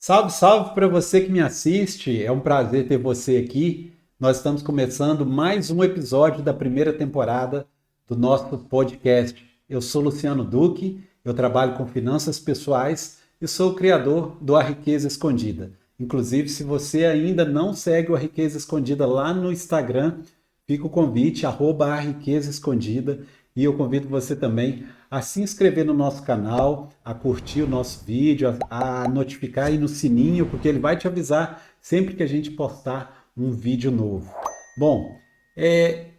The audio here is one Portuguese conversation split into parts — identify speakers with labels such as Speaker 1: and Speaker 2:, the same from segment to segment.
Speaker 1: Salve, salve para você que me assiste. É um prazer ter você aqui. Nós estamos começando mais um episódio da primeira temporada do nosso podcast. Eu sou Luciano Duque, eu trabalho com finanças pessoais e sou o criador do A Riqueza Escondida. Inclusive, se você ainda não segue o A Riqueza Escondida lá no Instagram, fica o convite, @A Riqueza Escondida, e eu convido você também a se inscrever no nosso canal, a curtir o nosso vídeo, a notificar aí no sininho, porque ele vai te avisar sempre que a gente postar um vídeo novo. Bom,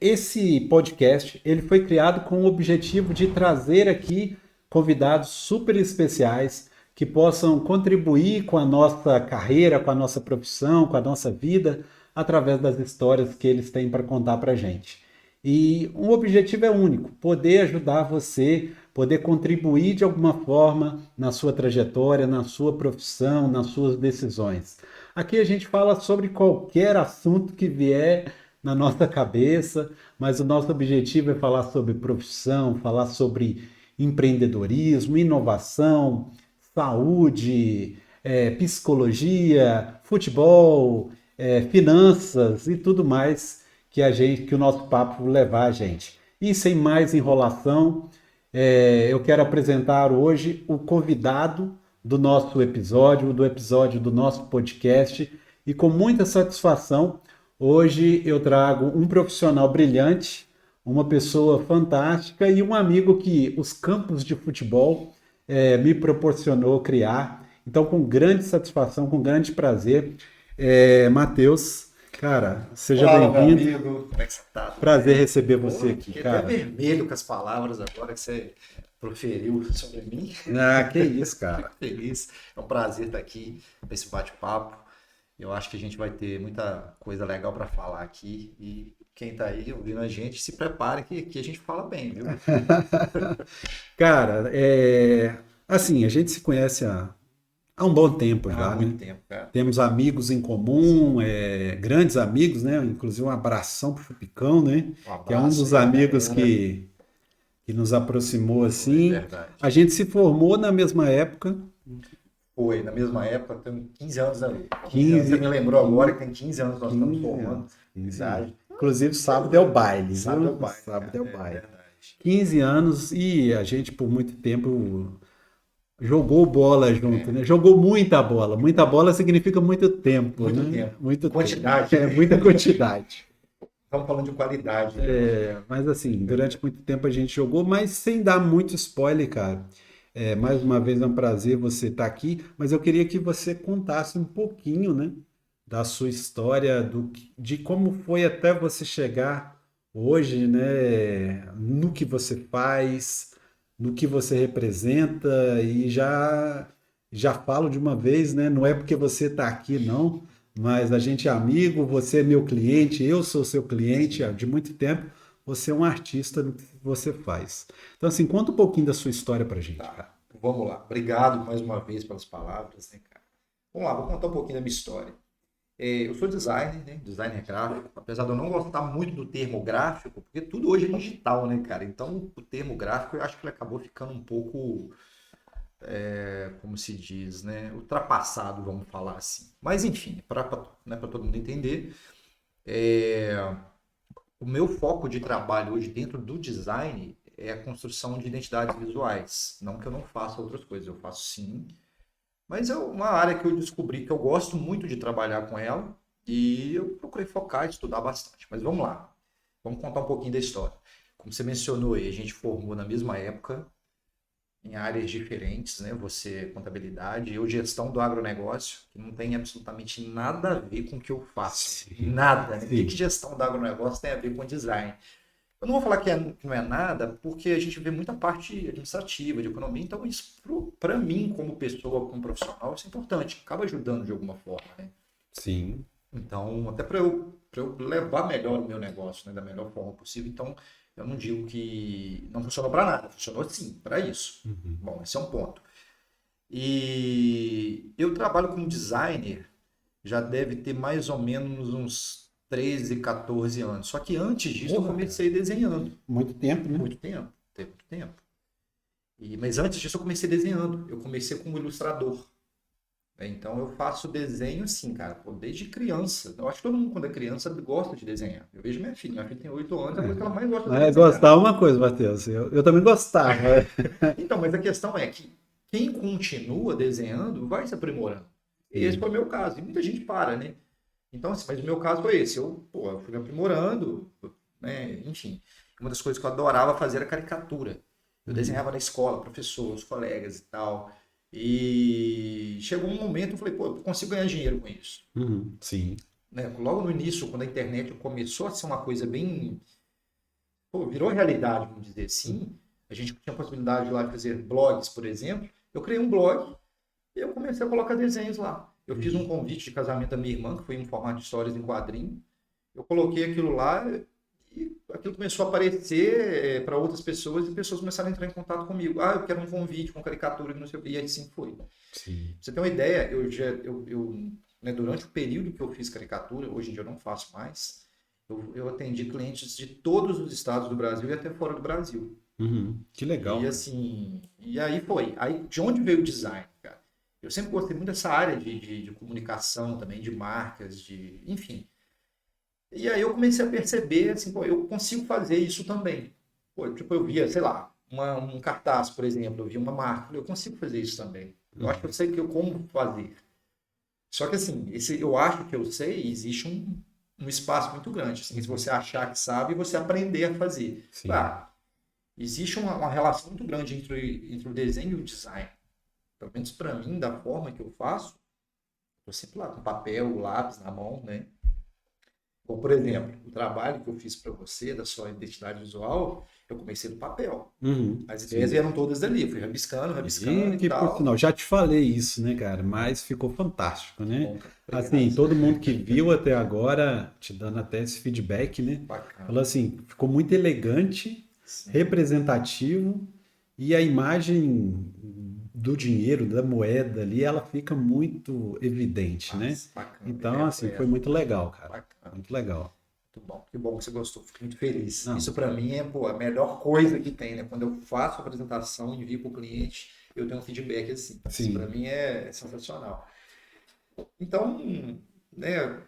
Speaker 1: esse podcast ele foi criado com o objetivo de trazer aqui convidados super especiais que possam contribuir com a nossa carreira, com a nossa profissão, com a nossa vida, através das histórias que eles têm para contar para a gente. E um objetivo é único: poder ajudar você, poder contribuir de alguma forma na sua trajetória, na sua profissão, nas suas decisões. Aqui a gente fala sobre qualquer assunto que vier na nossa cabeça, mas o nosso objetivo é falar sobre profissão, falar sobre empreendedorismo, inovação, saúde, psicologia, futebol, finanças e tudo mais que o nosso papo levar a gente. E sem mais enrolação, eu quero apresentar hoje o convidado do episódio do nosso podcast, e com muita satisfação, hoje eu trago um profissional brilhante, uma pessoa fantástica e um amigo que os campos de futebol me proporcionou criar. Então, com grande satisfação, com grande prazer, Matheus, cara, seja
Speaker 2: Fala, meu
Speaker 1: bem-vindo.
Speaker 2: amigo. Como é que você tá? Tudo
Speaker 1: Prazer
Speaker 2: bem?
Speaker 1: receber
Speaker 2: Pô,
Speaker 1: você aqui,
Speaker 2: fiquei até
Speaker 1: cara.
Speaker 2: vermelho com as palavras agora que você proferiu sobre mim.
Speaker 1: Ah, que isso,
Speaker 2: Fico
Speaker 1: cara.
Speaker 2: feliz. É um prazer estar aqui nesse bate-papo. Eu acho que a gente vai ter muita coisa legal para falar aqui. E quem está aí ouvindo a gente, se prepare que aqui a gente fala bem, viu?
Speaker 1: Cara, assim, a gente se conhece há um bom tempo
Speaker 2: Há
Speaker 1: já, né?
Speaker 2: muito tempo, cara.
Speaker 1: Temos amigos em comum, grandes amigos, né? Inclusive um abração pro Chupicão, né?
Speaker 2: Um
Speaker 1: Que é um
Speaker 2: abraço
Speaker 1: dos
Speaker 2: aí,
Speaker 1: amigos
Speaker 2: galera.
Speaker 1: que nos aproximou
Speaker 2: Foi
Speaker 1: assim.
Speaker 2: verdade.
Speaker 1: A gente se formou na mesma época,
Speaker 2: Foi, na mesma época, tem 15 anos ali. 15 anos, você
Speaker 1: 15,
Speaker 2: me lembrou agora que tem 15 anos que nós estamos
Speaker 1: 15
Speaker 2: formando.
Speaker 1: anos. 15 anos.
Speaker 2: Idade.
Speaker 1: Inclusive, sábado é o baile,
Speaker 2: Sabe o
Speaker 1: viu?
Speaker 2: baile,
Speaker 1: Sábado
Speaker 2: cara.
Speaker 1: é o
Speaker 2: É
Speaker 1: baile.
Speaker 2: verdade.
Speaker 1: 15 anos e a gente, por muito tempo, jogou bola junto,
Speaker 2: É,
Speaker 1: né? Jogou muita bola. Muita bola significa muito tempo,
Speaker 2: muito
Speaker 1: né?
Speaker 2: tempo.
Speaker 1: Muito tempo.
Speaker 2: Quantidade, né?
Speaker 1: Muita quantidade.
Speaker 2: Estamos falando de qualidade, né?
Speaker 1: Mas assim, durante muito tempo a gente jogou, mas sem dar muito spoiler, cara. Mais uma vez é um prazer você estar aqui, mas eu queria que você contasse um pouquinho, né, da sua história, de como foi até você chegar hoje, né, no que você faz, no que você representa, e já falo de uma vez, né, não é porque você está aqui, não, mas a gente é amigo, você é meu cliente, eu sou seu cliente há
Speaker 2: Sim.
Speaker 1: de muito tempo, você é um artista no que você faz. Então, assim, conta um pouquinho da sua história pra gente,
Speaker 2: Tá.
Speaker 1: cara.
Speaker 2: Vamos lá. Obrigado mais uma vez pelas palavras, né, cara? Vamos lá, vou contar um pouquinho da minha história. Eu sou designer, né? Designer gráfico. Apesar de eu não gostar muito do termo gráfico, porque tudo hoje é digital, né, cara? Então, o termo gráfico, eu acho que ele acabou ficando um pouco, como se diz, né? Ultrapassado, vamos falar assim. Mas, enfim, para todo mundo entender, é, o meu foco de trabalho hoje dentro do design é a construção de identidades visuais. Não que eu não faça outras coisas, eu faço sim. Mas é uma área que eu descobri que eu gosto muito de trabalhar com ela e eu procurei focar e estudar bastante. Mas vamos lá, vamos contar um pouquinho da história. Como você mencionou aí, a gente formou na mesma época, em áreas diferentes, né? Você, contabilidade, eu, gestão do agronegócio, que não tem absolutamente nada a ver com o que eu faço.
Speaker 1: Sim,
Speaker 2: Nada, né? O que
Speaker 1: sim.
Speaker 2: que gestão do agronegócio tem a ver com design? Eu não vou falar que não é nada, porque a gente vê muita parte administrativa, de economia, então isso, para mim, como pessoa, como profissional, isso é importante, acaba ajudando de alguma forma, né?
Speaker 1: Sim.
Speaker 2: Então, até para eu levar melhor o meu negócio, né, da melhor forma possível, então eu não digo que não funcionou para nada, funcionou sim, para isso.
Speaker 1: Uhum.
Speaker 2: Bom, esse é um ponto. E eu trabalho como designer, já deve ter mais ou menos uns 13, 14 anos. Só que antes disso eu
Speaker 1: Porra, cara.
Speaker 2: comecei desenhando.
Speaker 1: Muito tempo, né?
Speaker 2: Muito tempo, tem muito tempo. Mas antes disso eu comecei desenhando. Eu comecei como ilustrador. né? Então eu faço desenho assim, cara, pô, desde criança. Eu acho que todo mundo quando é criança gosta de desenhar. Eu vejo minha filha tem 8 anos, a coisa que ela mais gosta de
Speaker 1: É,
Speaker 2: desenhar.
Speaker 1: gostar é uma coisa, Matheus. Eu também gostava.
Speaker 2: Então, mas a questão é que quem continua desenhando vai se aprimorando. E esse
Speaker 1: Sim.
Speaker 2: foi o meu caso. E muita gente para, né? Então, assim, mas o meu caso foi esse. Eu fui me aprimorando, né? Enfim, uma das coisas que eu adorava fazer era caricatura. Eu
Speaker 1: Uhum.
Speaker 2: desenhava na escola, professores, colegas e tal. E chegou um momento, eu falei, pô, eu consigo ganhar dinheiro com isso.
Speaker 1: Uhum. Sim.
Speaker 2: Né? Logo no início, quando a internet começou a ser uma coisa bem, pô, virou realidade, vamos dizer assim, a gente tinha a possibilidade de lá fazer blogs, por exemplo. Eu criei um blog e eu comecei a colocar desenhos lá. Eu fiz um convite de casamento da minha irmã, que foi em formato de histórias em quadrinho. Eu coloquei aquilo lá e aquilo começou a aparecer para outras pessoas e pessoas começaram a entrar em contato comigo. Ah, eu quero um convite com caricatura, que não sei o quê. E assim foi. Pra
Speaker 1: Sim.
Speaker 2: você ter uma ideia, né, durante o período que eu fiz caricatura, hoje em dia eu não faço mais, eu atendi clientes de todos os estados do Brasil e até fora do Brasil.
Speaker 1: Uhum. Que
Speaker 2: E
Speaker 1: legal, cara.
Speaker 2: assim, e aí foi. Aí de onde veio o design, cara? Eu sempre gostei muito dessa área de comunicação também, de marcas, enfim. E aí eu comecei a perceber, assim, pô, eu consigo fazer isso também. Pô, tipo, eu via, sei lá, um cartaz, por exemplo, eu via uma marca, eu consigo fazer isso também. Eu acho que eu
Speaker 1: Uhum.
Speaker 2: sei como fazer. Só que assim, eu acho que eu sei, existe um espaço muito grande. Assim, se você achar que sabe, você aprender a fazer.
Speaker 1: Sim.
Speaker 2: Claro, existe uma relação muito grande entre o desenho e o design. Pelo menos para mim, da forma que eu faço, eu sempre lá com papel, lápis na mão, né? Ou, por exemplo, o trabalho que eu fiz para você, da sua identidade visual, eu comecei no papel.
Speaker 1: Uhum.
Speaker 2: As ideias
Speaker 1: Sim.
Speaker 2: vieram todas dali, eu fui rabiscando
Speaker 1: E
Speaker 2: e
Speaker 1: que, por
Speaker 2: tal.
Speaker 1: sinal, já te falei isso, né, cara? Mas ficou fantástico,
Speaker 2: Que
Speaker 1: né?
Speaker 2: bom, cara.
Speaker 1: Assim,
Speaker 2: Obrigado.
Speaker 1: todo mundo que viu até agora, te dando até esse feedback, né?
Speaker 2: Bacana.
Speaker 1: Falou assim, ficou muito elegante,
Speaker 2: Sim.
Speaker 1: representativo e a imagem do dinheiro, da moeda ali, ela fica muito evidente, né?
Speaker 2: Mas, bacana. A
Speaker 1: Então,
Speaker 2: ideia
Speaker 1: assim,
Speaker 2: foi
Speaker 1: foi
Speaker 2: essa.
Speaker 1: muito legal, cara.
Speaker 2: Bacana.
Speaker 1: Muito legal.
Speaker 2: Muito bom. Que bom que você gostou. Fico muito feliz.
Speaker 1: Não,
Speaker 2: Isso para mim é, pô, a melhor coisa que tem, né? Quando eu faço a apresentação e envio para o cliente, eu tenho um feedback assim. Isso para
Speaker 1: sim.
Speaker 2: mim é sensacional. Então, né,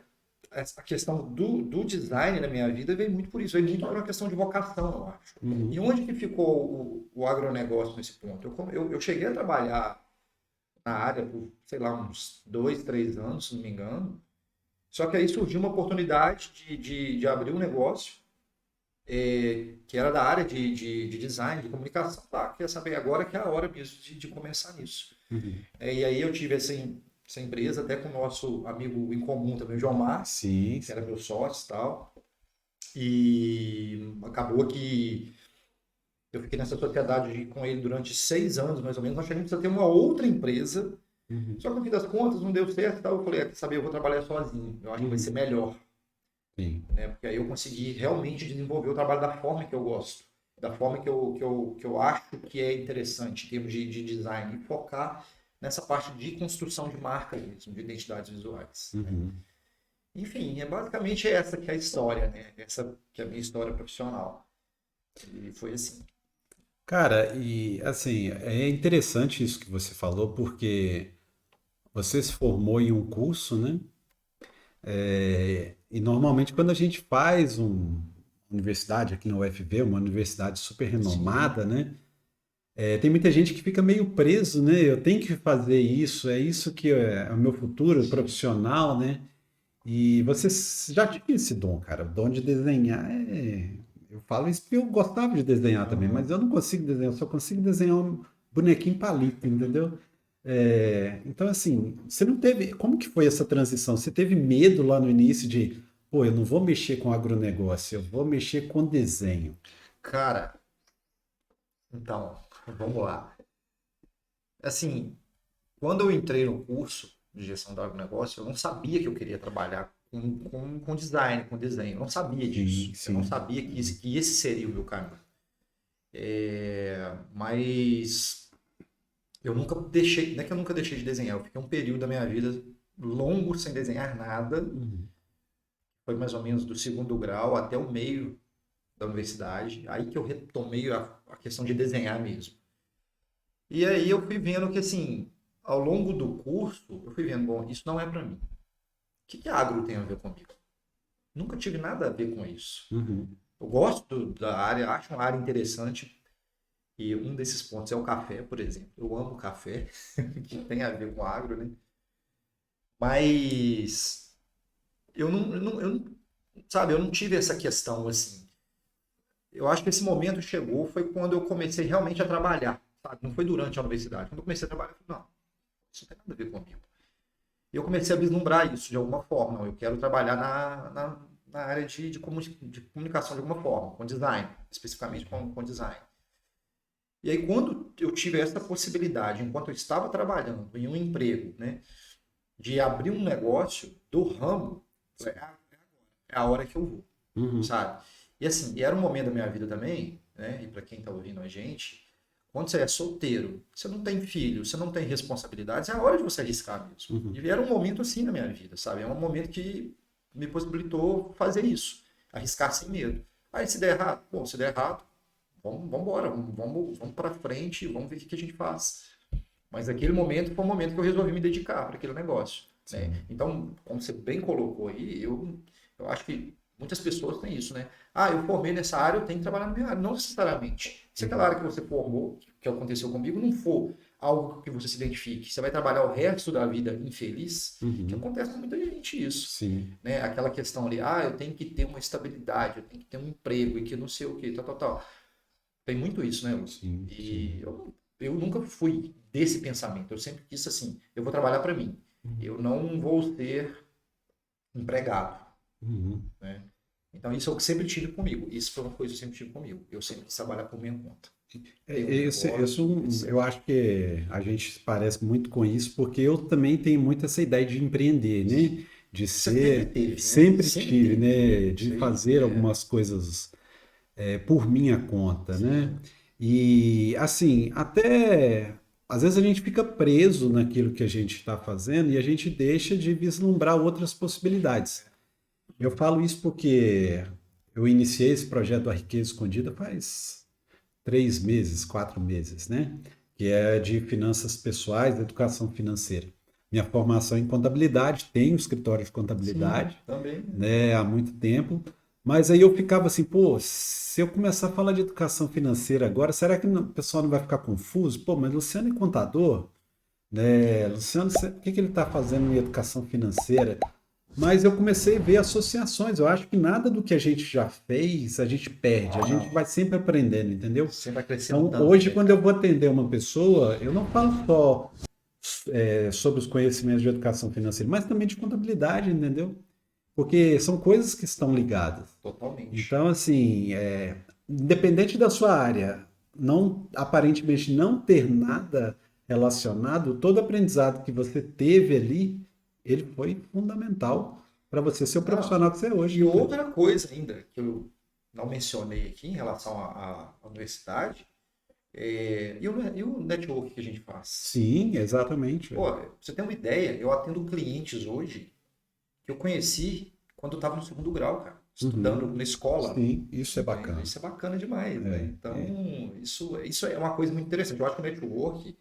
Speaker 2: a questão do design na minha vida veio muito por isso, veio muito por uma questão de vocação, eu acho. E
Speaker 1: Uhum.
Speaker 2: onde que ficou o agronegócio nesse ponto? Eu cheguei a trabalhar na área por, sei lá, uns 2, 3 anos, se não me engano. Só que aí surgiu uma oportunidade de abrir um negócio que era da área de design, de comunicação. Tá, quer saber agora que é a hora mesmo de começar nisso.
Speaker 1: Uhum.
Speaker 2: E aí eu tive essa empresa até com o nosso amigo em comum também, o Jomar,
Speaker 1: Sim,
Speaker 2: que era
Speaker 1: sim.
Speaker 2: meu sócio e tal. E acabou que eu fiquei nessa sociedade com ele durante 6 anos, mais ou menos. Nós chegamos a ter uma outra empresa,
Speaker 1: Uhum.
Speaker 2: só que no fim das contas não deu certo e tal. Eu falei, quer saber, eu vou trabalhar sozinho. Eu acho que vai ser
Speaker 1: Uhum.
Speaker 2: melhor,
Speaker 1: Sim.
Speaker 2: né? Porque aí eu consegui realmente desenvolver o trabalho da forma que eu gosto, da forma que eu acho que é interessante em termos de design e focar nessa parte de construção de marca mesmo, de identidades visuais, né?
Speaker 1: Uhum.
Speaker 2: Enfim, basicamente essa que é a história, né? Essa que é a minha história profissional. E foi assim.
Speaker 1: Cara, e assim, é interessante isso que você falou, porque você se formou em um curso, né? E normalmente quando a gente faz uma universidade aqui na UFV, uma universidade super
Speaker 2: Sim,
Speaker 1: renomada, né? Tem muita gente que fica meio preso, né? Eu tenho que fazer isso, é isso que é o meu futuro
Speaker 2: sim.
Speaker 1: profissional, né? E você já tinha esse dom, cara. O dom de desenhar é. Eu falo isso porque eu gostava de desenhar também, mas
Speaker 2: Aham.
Speaker 1: eu não consigo desenhar, eu só consigo desenhar um bonequinho palito, entendeu? Então, assim, você não teve. Como que foi essa transição? Você teve medo lá no início de, pô, eu não vou mexer com agronegócio, eu vou mexer com desenho.
Speaker 2: Cara, então, vamos lá. Assim, quando eu entrei no curso de gestão do agronegócio, eu não sabia que eu queria trabalhar com design, com desenho. Eu não sabia
Speaker 1: Sim,
Speaker 2: disso. Eu não
Speaker 1: sim.
Speaker 2: sabia que esse seria o meu caminho. Mas eu nunca deixei, não é que eu nunca deixei de desenhar, eu fiquei um período da minha vida longo sem desenhar nada.
Speaker 1: Uhum.
Speaker 2: Foi mais ou menos do segundo grau até o meio da universidade. Aí que eu retomei a questão de desenhar mesmo. E aí eu fui vendo que assim, ao longo do curso, eu fui vendo, bom, isso não é para mim. O que agro tem a ver comigo? Nunca tive nada a ver com isso.
Speaker 1: Uhum.
Speaker 2: Eu gosto da área, acho uma área interessante. E um desses pontos é o café, por exemplo. Eu amo café, que tem a ver com agro, né? Mas sabe, eu não tive essa questão assim. Eu acho que esse momento chegou foi quando eu comecei realmente a trabalhar, sabe? Não foi durante a universidade. Quando eu comecei a trabalhar, eu falei, não, isso não tem nada a ver comigo. E eu comecei a vislumbrar isso de alguma forma. Não, eu quero trabalhar na área de comunicação de alguma forma, com design, especificamente com design. E aí, quando eu tive essa possibilidade, enquanto eu estava trabalhando em um emprego, né, de abrir um negócio do ramo, é a hora que eu vou,
Speaker 1: Uhum.
Speaker 2: sabe? E assim, e era um momento da minha vida também, né, e para quem está ouvindo a gente, quando você é solteiro, você não tem filho, você não tem responsabilidades, é a hora de você arriscar mesmo.
Speaker 1: Uhum.
Speaker 2: E era um momento assim na minha vida, sabe? É um momento que me possibilitou fazer isso, arriscar sem medo. Aí se der errado, bom, se der errado, vamos embora, vamos para frente, vamos ver o que a gente faz. Mas aquele momento foi um momento que eu resolvi me dedicar para aquele negócio, né? Então, como você bem colocou aí, eu acho que muitas pessoas têm isso, né? Ah, eu formei nessa área, eu tenho que trabalhar na minha área. Não necessariamente. Se aquela área que você formou, que aconteceu comigo, não for algo que você se identifique, você vai trabalhar o resto da vida infeliz, que
Speaker 1: Uhum.
Speaker 2: acontece com muita gente isso,
Speaker 1: Sim.
Speaker 2: né? Aquela questão ali, ah, eu tenho que ter uma estabilidade, eu tenho que ter um emprego e que não sei o que, tal. Tem muito isso, né, Lúcio?
Speaker 1: Sim.
Speaker 2: E eu nunca fui desse pensamento. Eu sempre quis assim, eu vou trabalhar para mim. Eu não vou ser empregado,
Speaker 1: Uhum.
Speaker 2: né? Então isso eu sempre tive comigo. Isso foi uma coisa que eu sempre tive comigo. Eu sempre quis trabalhar por minha conta. Ter um negócio,
Speaker 1: Eu
Speaker 2: etc.
Speaker 1: acho que a gente se parece muito com isso, porque eu também tenho muito essa ideia de empreender, né? De
Speaker 2: Você sempre
Speaker 1: ser,
Speaker 2: teve, né?
Speaker 1: sempre
Speaker 2: Sempre
Speaker 1: tive,
Speaker 2: teve.
Speaker 1: né? De
Speaker 2: Isso aí.
Speaker 1: fazer algumas coisas por minha conta, né?
Speaker 2: Sim.
Speaker 1: E assim, até às vezes a gente fica preso naquilo que a gente está fazendo e a gente deixa de vislumbrar outras possibilidades. Eu falo isso porque eu iniciei esse projeto A Riqueza Escondida faz 3 meses, 4 meses, né? Que é de finanças pessoais, educação financeira. Minha formação é em contabilidade, tenho escritório de
Speaker 2: Sim,
Speaker 1: contabilidade,
Speaker 2: também.
Speaker 1: né, há muito tempo, mas aí eu ficava assim, pô, se eu começar a falar de educação financeira agora, será que o pessoal não vai ficar confuso? Pô, mas Luciano é contador, né? Luciano, o que que ele está fazendo em educação financeira? Mas eu comecei a ver associações. Eu acho que nada do que a gente já fez a gente perde. A gente
Speaker 2: Não.
Speaker 1: vai sempre aprendendo, entendeu?
Speaker 2: Você vai
Speaker 1: Então,
Speaker 2: acrescentando,
Speaker 1: hoje,
Speaker 2: né,
Speaker 1: quando eu
Speaker 2: cara?
Speaker 1: vou atender uma pessoa, eu não falo só sobre os conhecimentos de educação financeira, mas também de contabilidade, entendeu? Porque são coisas que estão ligadas.
Speaker 2: Totalmente.
Speaker 1: Então, assim, independente da sua área, não aparentemente não ter nada relacionado, todo aprendizado que você teve ali, ele foi fundamental para você ser o
Speaker 2: Não.
Speaker 1: profissional que você é hoje,
Speaker 2: E
Speaker 1: né, cara?
Speaker 2: outra coisa ainda que eu não mencionei aqui em relação à universidade, e o network que a gente faz.
Speaker 1: Sim, exatamente,
Speaker 2: Pô,
Speaker 1: velho.
Speaker 2: pra você tem uma ideia, eu atendo clientes hoje que eu conheci quando eu estava no segundo grau, cara, estudando
Speaker 1: Uhum.
Speaker 2: na escola.
Speaker 1: Sim, isso é
Speaker 2: Entende?
Speaker 1: bacana.
Speaker 2: Isso é bacana demais, né?
Speaker 1: É,
Speaker 2: Então,
Speaker 1: é.
Speaker 2: isso é uma coisa muito interessante. Eu acho que o network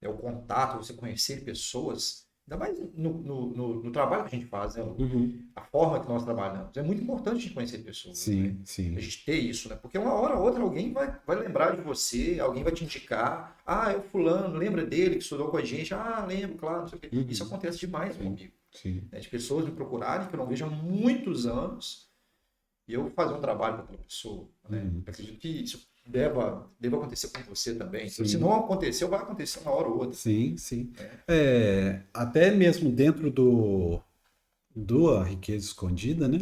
Speaker 2: é o contato, você conhecer pessoas, ainda mais no trabalho que a gente faz, né?
Speaker 1: Uhum.
Speaker 2: A forma que nós trabalhamos. É muito importante a gente conhecer pessoas, né?
Speaker 1: Sim,
Speaker 2: A
Speaker 1: sim.
Speaker 2: gente ter isso, né? Porque uma hora ou outra alguém vai lembrar de você, alguém vai te indicar. Ah, é o fulano, lembra dele que estudou com a gente? Ah, lembro, claro, não sei o quê. Isso
Speaker 1: Uhum.
Speaker 2: acontece demais
Speaker 1: Sim,
Speaker 2: comigo,
Speaker 1: sim.
Speaker 2: né? De pessoas me procurarem que eu não vejo há muitos anos e eu fazer um trabalho com aquela pessoa, né?
Speaker 1: Uhum.
Speaker 2: Eu acredito que isso deva acontecer com você também. Então, se
Speaker 1: Sim.
Speaker 2: não aconteceu, vai acontecer uma hora ou outra,
Speaker 1: Sim, sim.
Speaker 2: né?
Speaker 1: Até mesmo dentro do A Riqueza Escondida, né?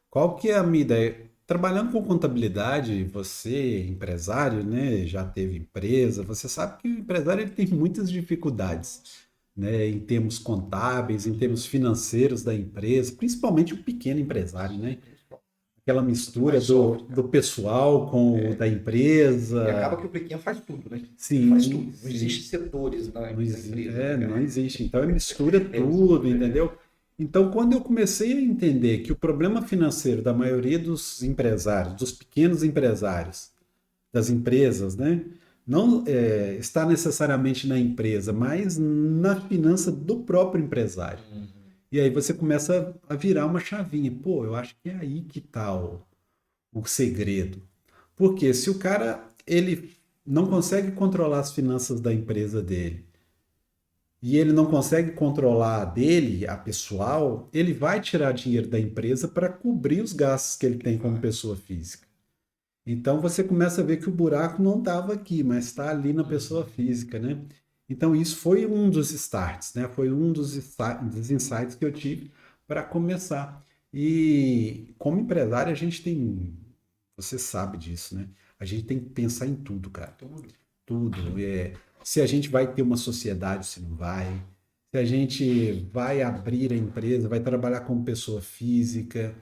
Speaker 1: Qual que é a minha ideia? Trabalhando com contabilidade, você, empresário, né, já teve empresa, você sabe que o empresário ele tem muitas dificuldades, né, em termos contábeis, em termos financeiros da empresa, principalmente o pequeno empresário, né? Aquela
Speaker 2: É o que
Speaker 1: mistura
Speaker 2: mais
Speaker 1: do,
Speaker 2: sofre,
Speaker 1: do
Speaker 2: cara.
Speaker 1: pessoal com o da
Speaker 2: E acaba
Speaker 1: empresa.
Speaker 2: que o pequeno faz tudo, né? Ele faz
Speaker 1: Sim,
Speaker 2: tudo. Não existe
Speaker 1: sim.
Speaker 2: setores na
Speaker 1: Não
Speaker 2: empresa, né,
Speaker 1: é, não
Speaker 2: cara?
Speaker 1: existe. Então, ele mistura
Speaker 2: É isso.
Speaker 1: tudo, entendeu? Então, quando eu comecei a entender que o problema financeiro da maioria dos empresários, dos pequenos empresários, das empresas, né? não está necessariamente na empresa, mas na finança do próprio empresário.
Speaker 2: Uhum.
Speaker 1: E aí você começa a virar uma chavinha. Pô, eu acho que é aí que está o segredo. Porque se o cara ele não consegue controlar as finanças da empresa dele e ele não consegue controlar a dele, a pessoal, ele vai tirar dinheiro da empresa para cobrir os gastos que ele tem como pessoa física. Então você começa a ver que o buraco não estava aqui, mas está ali na pessoa física, né? Então isso foi um dos starts, né? Foi um dos insights que eu tive para começar. E como empresário a gente tem, você sabe disso, né? A gente tem que pensar em tudo, cara.
Speaker 2: Tudo.
Speaker 1: Tudo. Se a gente vai ter uma sociedade, se não vai. Se a gente vai abrir a empresa, vai trabalhar como pessoa física,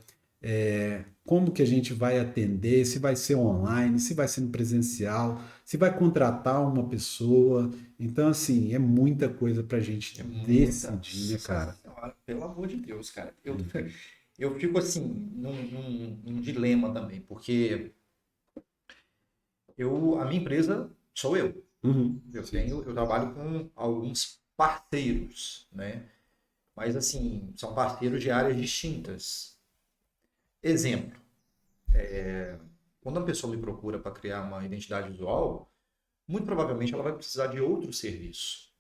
Speaker 1: como que a gente vai atender, se vai ser online, se vai ser no presencial, se vai contratar uma pessoa. Então, assim, é muita coisa para a gente decidir, né, cara?
Speaker 2: Senhora, pelo amor de Deus, cara. Eu fico assim, num dilema também, porque a minha empresa sou eu.
Speaker 1: Uhum.
Speaker 2: Eu trabalho com alguns parceiros, né? Mas assim, são parceiros de áreas distintas. Exemplo, quando uma pessoa me procura para criar uma identidade visual, muito provavelmente ela vai precisar de outro serviço.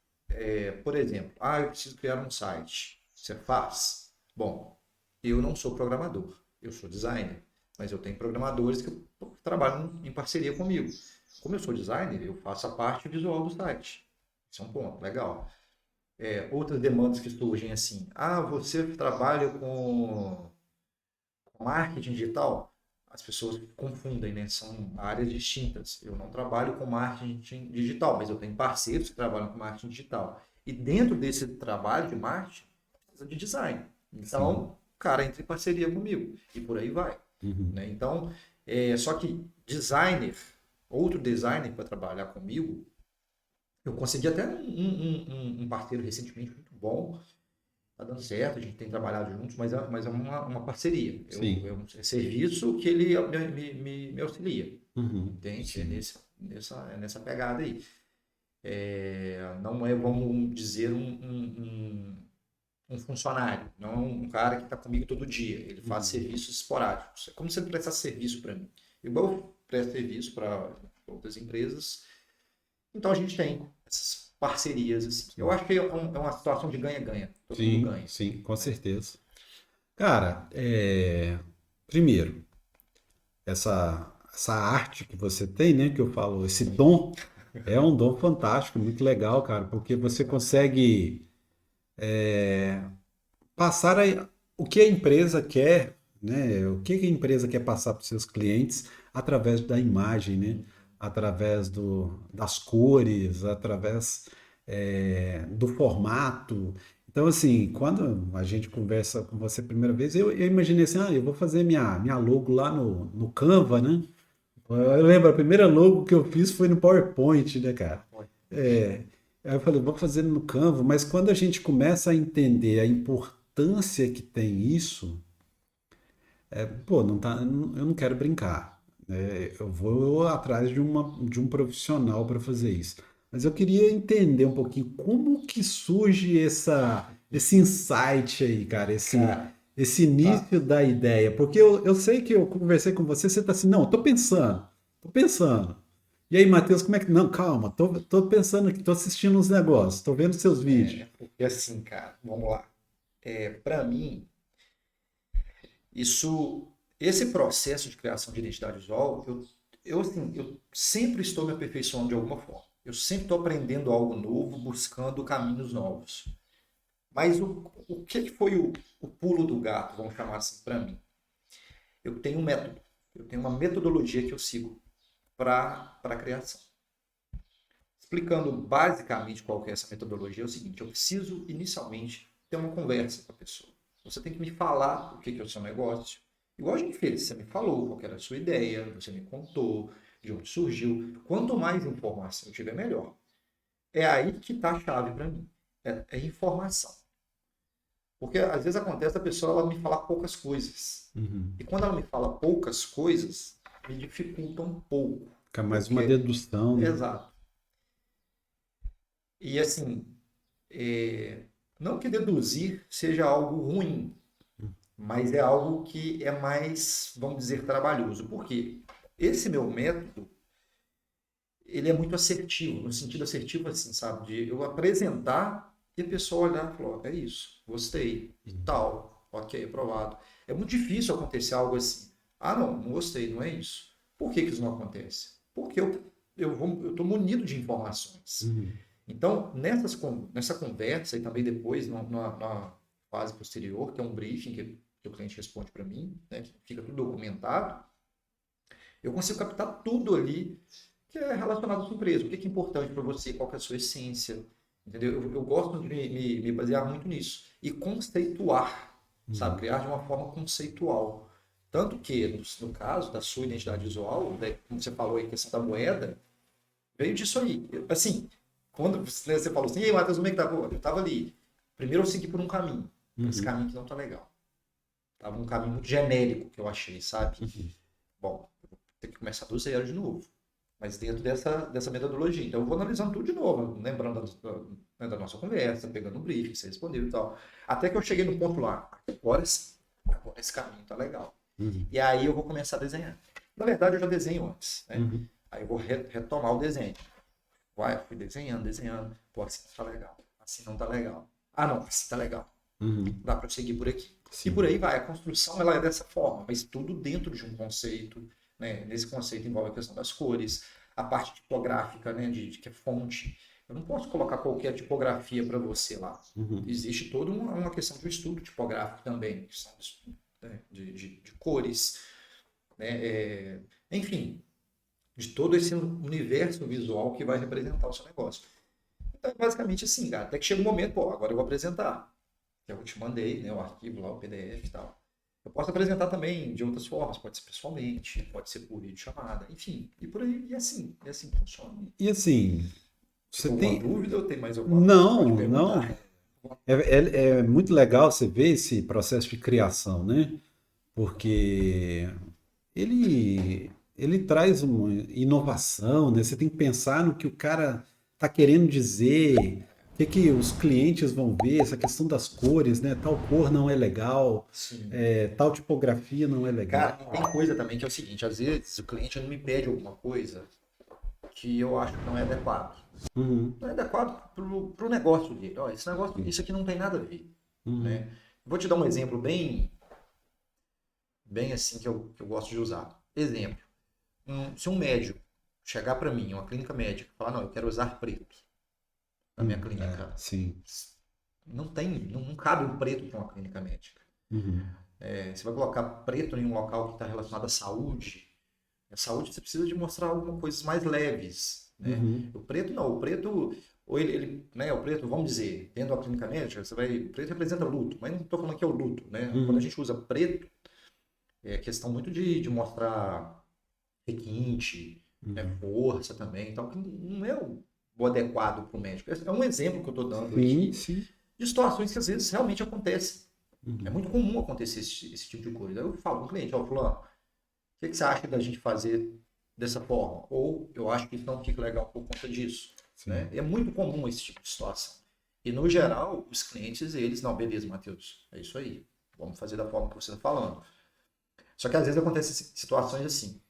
Speaker 2: Por exemplo, eu preciso criar um site. Você faz? Bom, eu não sou programador, eu sou designer, mas eu tenho programadores que trabalham em parceria comigo. Como eu sou designer, eu faço a parte visual do site. Isso é um ponto, legal. Outras demandas que surgem assim, você trabalha com marketing digital? As pessoas confundem, né? São áreas distintas. Eu não trabalho com marketing digital, mas eu tenho parceiros que trabalham com marketing digital. E dentro desse trabalho de marketing, precisa de design. Então, o cara entra em parceria comigo. E por aí vai.
Speaker 1: Uhum.
Speaker 2: Né? Então, só que outro designer para trabalhar comigo, eu consegui até um parceiro recentemente muito bom. Tá dando certo, a gente tem trabalhado juntos, mas é uma parceria.
Speaker 1: Sim.
Speaker 2: É um serviço que ele me auxilia.
Speaker 1: Uhum.
Speaker 2: Entende?
Speaker 1: Sim.
Speaker 2: Nessa pegada aí. Não é, vamos dizer, um funcionário, não é um cara que está comigo todo dia. Ele faz serviços esporádicos. É como se ele prestasse serviço para mim. Igual eu presto serviço para outras empresas. Então a gente tem essas parcerias. Assim. Eu acho que é uma situação de ganha-ganha. Todo mundo ganha.
Speaker 1: Sim, com certeza. Cara, primeiro, essa arte que você tem, né, que eu falo, esse dom, é um dom fantástico, muito legal, cara, porque você consegue passar o que a empresa quer, né, o que a empresa quer passar para os seus clientes através da imagem, né, através das cores, através do formato. Então, assim, quando a gente conversa com você a primeira vez, eu imaginei assim, eu vou fazer minha logo lá no Canva, né? Eu lembro, a primeira logo que eu fiz foi no PowerPoint, né, cara? Aí eu falei, vou fazer no Canva, mas quando a gente começa a entender a importância que tem isso, pô, não tá, eu não quero brincar, né? Eu vou atrás de um profissional para fazer isso. Mas eu queria entender um pouquinho como que surge esse insight aí, cara,
Speaker 2: Cara,
Speaker 1: esse
Speaker 2: tá.
Speaker 1: início da ideia. Porque eu sei que eu conversei com você, você tá assim, não, tô pensando, tô pensando. E aí, Matheus, como é que. Não, calma, tô pensando aqui, tô assistindo uns negócios, tô vendo seus vídeos.
Speaker 2: Porque assim, cara, vamos lá. Para mim, esse processo de criação de identidade visual, eu sempre estou me aperfeiçoando de alguma forma. Eu sempre estou aprendendo algo novo, buscando caminhos novos. Mas o que foi o pulo do gato, vamos chamar assim, para mim? Eu tenho um método, eu tenho uma metodologia que eu sigo para a criação. Explicando basicamente qual que é essa metodologia, é o seguinte: eu preciso inicialmente ter uma conversa com a pessoa. Você tem que me falar o que é o seu negócio. Igual a gente fez, você me falou qual era a sua ideia, você me contou de onde surgiu. Quanto mais informação eu tiver, melhor. É aí que está a chave para mim. É informação. Porque às vezes acontece a pessoa ela me falar poucas coisas.
Speaker 1: Uhum.
Speaker 2: E quando ela me fala poucas coisas, me dificulta um pouco.
Speaker 1: Fica mais uma dedução, né?
Speaker 2: Exato. E assim, não que deduzir seja algo ruim, mas é algo que é mais, vamos dizer, trabalhoso. Por quê? Esse meu método, ele é muito assertivo, no sentido assertivo, assim, sabe? De eu apresentar e a pessoa olhar e falar, ó, é isso, gostei, e tal, ok, aprovado. É muito difícil acontecer algo assim. Ah, não gostei, não é isso. Por que que isso não acontece? Porque eu estou munido de informações.
Speaker 1: Uhum.
Speaker 2: Então, nessa conversa e também depois, na fase posterior, que é um briefing que o cliente responde para mim, né, que fica tudo documentado, eu consigo captar tudo ali que é relacionado à sua empresa. O que é importante para você, qual que é a sua essência, entendeu? Eu gosto de me basear muito nisso. E conceituar, sabe? Criar de uma forma conceitual. Tanto que, no caso da sua identidade visual, né, como você falou aí, a questão da moeda, veio disso aí. Assim, quando você falou assim, ei, Matheus, como é que tá? Pô, eu tava ali. Primeiro eu segui por um caminho. Esse
Speaker 1: Uhum.
Speaker 2: caminho que não tá legal. Tava um caminho muito genérico que eu achei, sabe?
Speaker 1: Uhum.
Speaker 2: Bom, eu vou ter que começar do zero de novo. Mas dentro dessa metodologia. Então eu vou analisando tudo de novo, lembrando da nossa conversa, pegando o briefing que você respondeu e tal. Até que eu cheguei no ponto lá. Agora esse caminho tá legal.
Speaker 1: Uhum.
Speaker 2: E aí eu vou começar a desenhar. Na verdade, eu já desenho antes, né?
Speaker 1: Uhum.
Speaker 2: Aí eu vou retomar o desenho. Fui desenhando. Pô, assim não tá legal. Assim não tá legal. Ah, não, assim tá legal.
Speaker 1: Uhum.
Speaker 2: Dá para seguir por aqui. E
Speaker 1: Sim.
Speaker 2: por aí vai. A construção ela é dessa forma, mas tudo dentro de um conceito. Né? Nesse conceito envolve a questão das cores, a parte tipográfica, né? de que é fonte. Eu não posso colocar qualquer tipografia para você lá.
Speaker 1: Uhum.
Speaker 2: Existe toda uma questão de um estudo tipográfico também, questão né? de cores, né? Enfim, de todo esse universo visual que vai representar o seu negócio. Então, é basicamente assim, cara. Até que chega um momento, pô, agora eu vou apresentar. Eu te mandei, né, o arquivo lá, o PDF e tal. Eu posso apresentar também de outras formas, pode ser pessoalmente, pode ser por videochamada, enfim, e por aí, e assim funciona.
Speaker 1: E assim, você
Speaker 2: Ficou alguma
Speaker 1: tem.
Speaker 2: dúvida ou tem mais alguma coisa? Pode
Speaker 1: Não, não.
Speaker 2: perguntar.
Speaker 1: É muito legal você ver esse processo de criação, né? Porque ele traz uma inovação, né? Você tem que pensar no que o cara está querendo dizer, o que que os clientes vão ver, essa questão das cores, né? Tal cor não é legal,
Speaker 2: Sim.
Speaker 1: tal tipografia não é legal.
Speaker 2: Cara, e tem coisa também que é o seguinte, às vezes o cliente ele me pede alguma coisa que eu acho que não é adequado.
Speaker 1: Uhum,
Speaker 2: Não é adequado pro negócio dele. Ó, esse negócio, isso aqui não tem nada a ver,
Speaker 1: uhum,
Speaker 2: né? Vou te dar um exemplo bem assim que eu gosto de usar. Exemplo. Se um médico chegar para mim, uma clínica médica, e falar, não, eu quero usar preto na minha clínica,
Speaker 1: sim.
Speaker 2: não cabe um preto para uma clínica médica.
Speaker 1: Uhum,
Speaker 2: Você vai colocar preto em um local que está relacionado à saúde. A saúde você precisa de mostrar algumas coisas mais leves, né?
Speaker 1: uhum,
Speaker 2: O preto não, o preto, ou né, o preto, vamos dizer, dentro da clínica médica, o preto representa luto, mas não estou falando que é o luto, né? Quando a
Speaker 1: uhum,
Speaker 2: gente usa preto, é questão muito de mostrar requinte, né,
Speaker 1: uhum.
Speaker 2: força também, então que não é o adequado para o médico. É um exemplo que eu estou dando
Speaker 1: Sim,
Speaker 2: aqui
Speaker 1: sim.
Speaker 2: de situações que às vezes realmente acontecem. É
Speaker 1: Uhum.
Speaker 2: muito comum acontecer esse tipo de coisa. Aí eu falo com o cliente, ó, fulano, o que você acha da gente fazer dessa forma? Ou eu acho que isso não fica legal por conta disso. Né?
Speaker 1: Sim.
Speaker 2: É muito comum esse tipo de situação. E no geral, os clientes, eles, não, beleza, Matheus, é isso aí. Vamos fazer da forma que você está falando. Só que às vezes acontecem situações assim.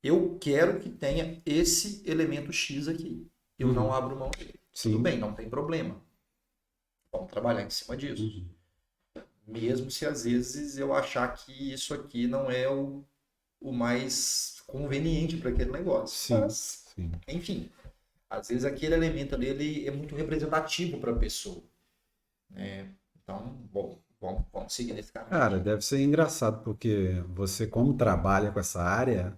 Speaker 2: Eu quero que tenha esse elemento X aqui. Eu não
Speaker 1: Uhum.
Speaker 2: abro mão dele. Tudo
Speaker 1: Sim.
Speaker 2: bem, não tem problema. Vamos trabalhar em cima disso.
Speaker 1: Uhum.
Speaker 2: Mesmo se às vezes eu achar que isso aqui não é o mais conveniente para aquele negócio.
Speaker 1: Sim.
Speaker 2: Mas,
Speaker 1: Sim.
Speaker 2: enfim, às vezes aquele elemento ali ele é muito representativo para a pessoa. Né? Então, bom, vamos seguir nesse caminho
Speaker 1: Cara,
Speaker 2: aqui.
Speaker 1: deve ser engraçado, porque você, como trabalha com essa área,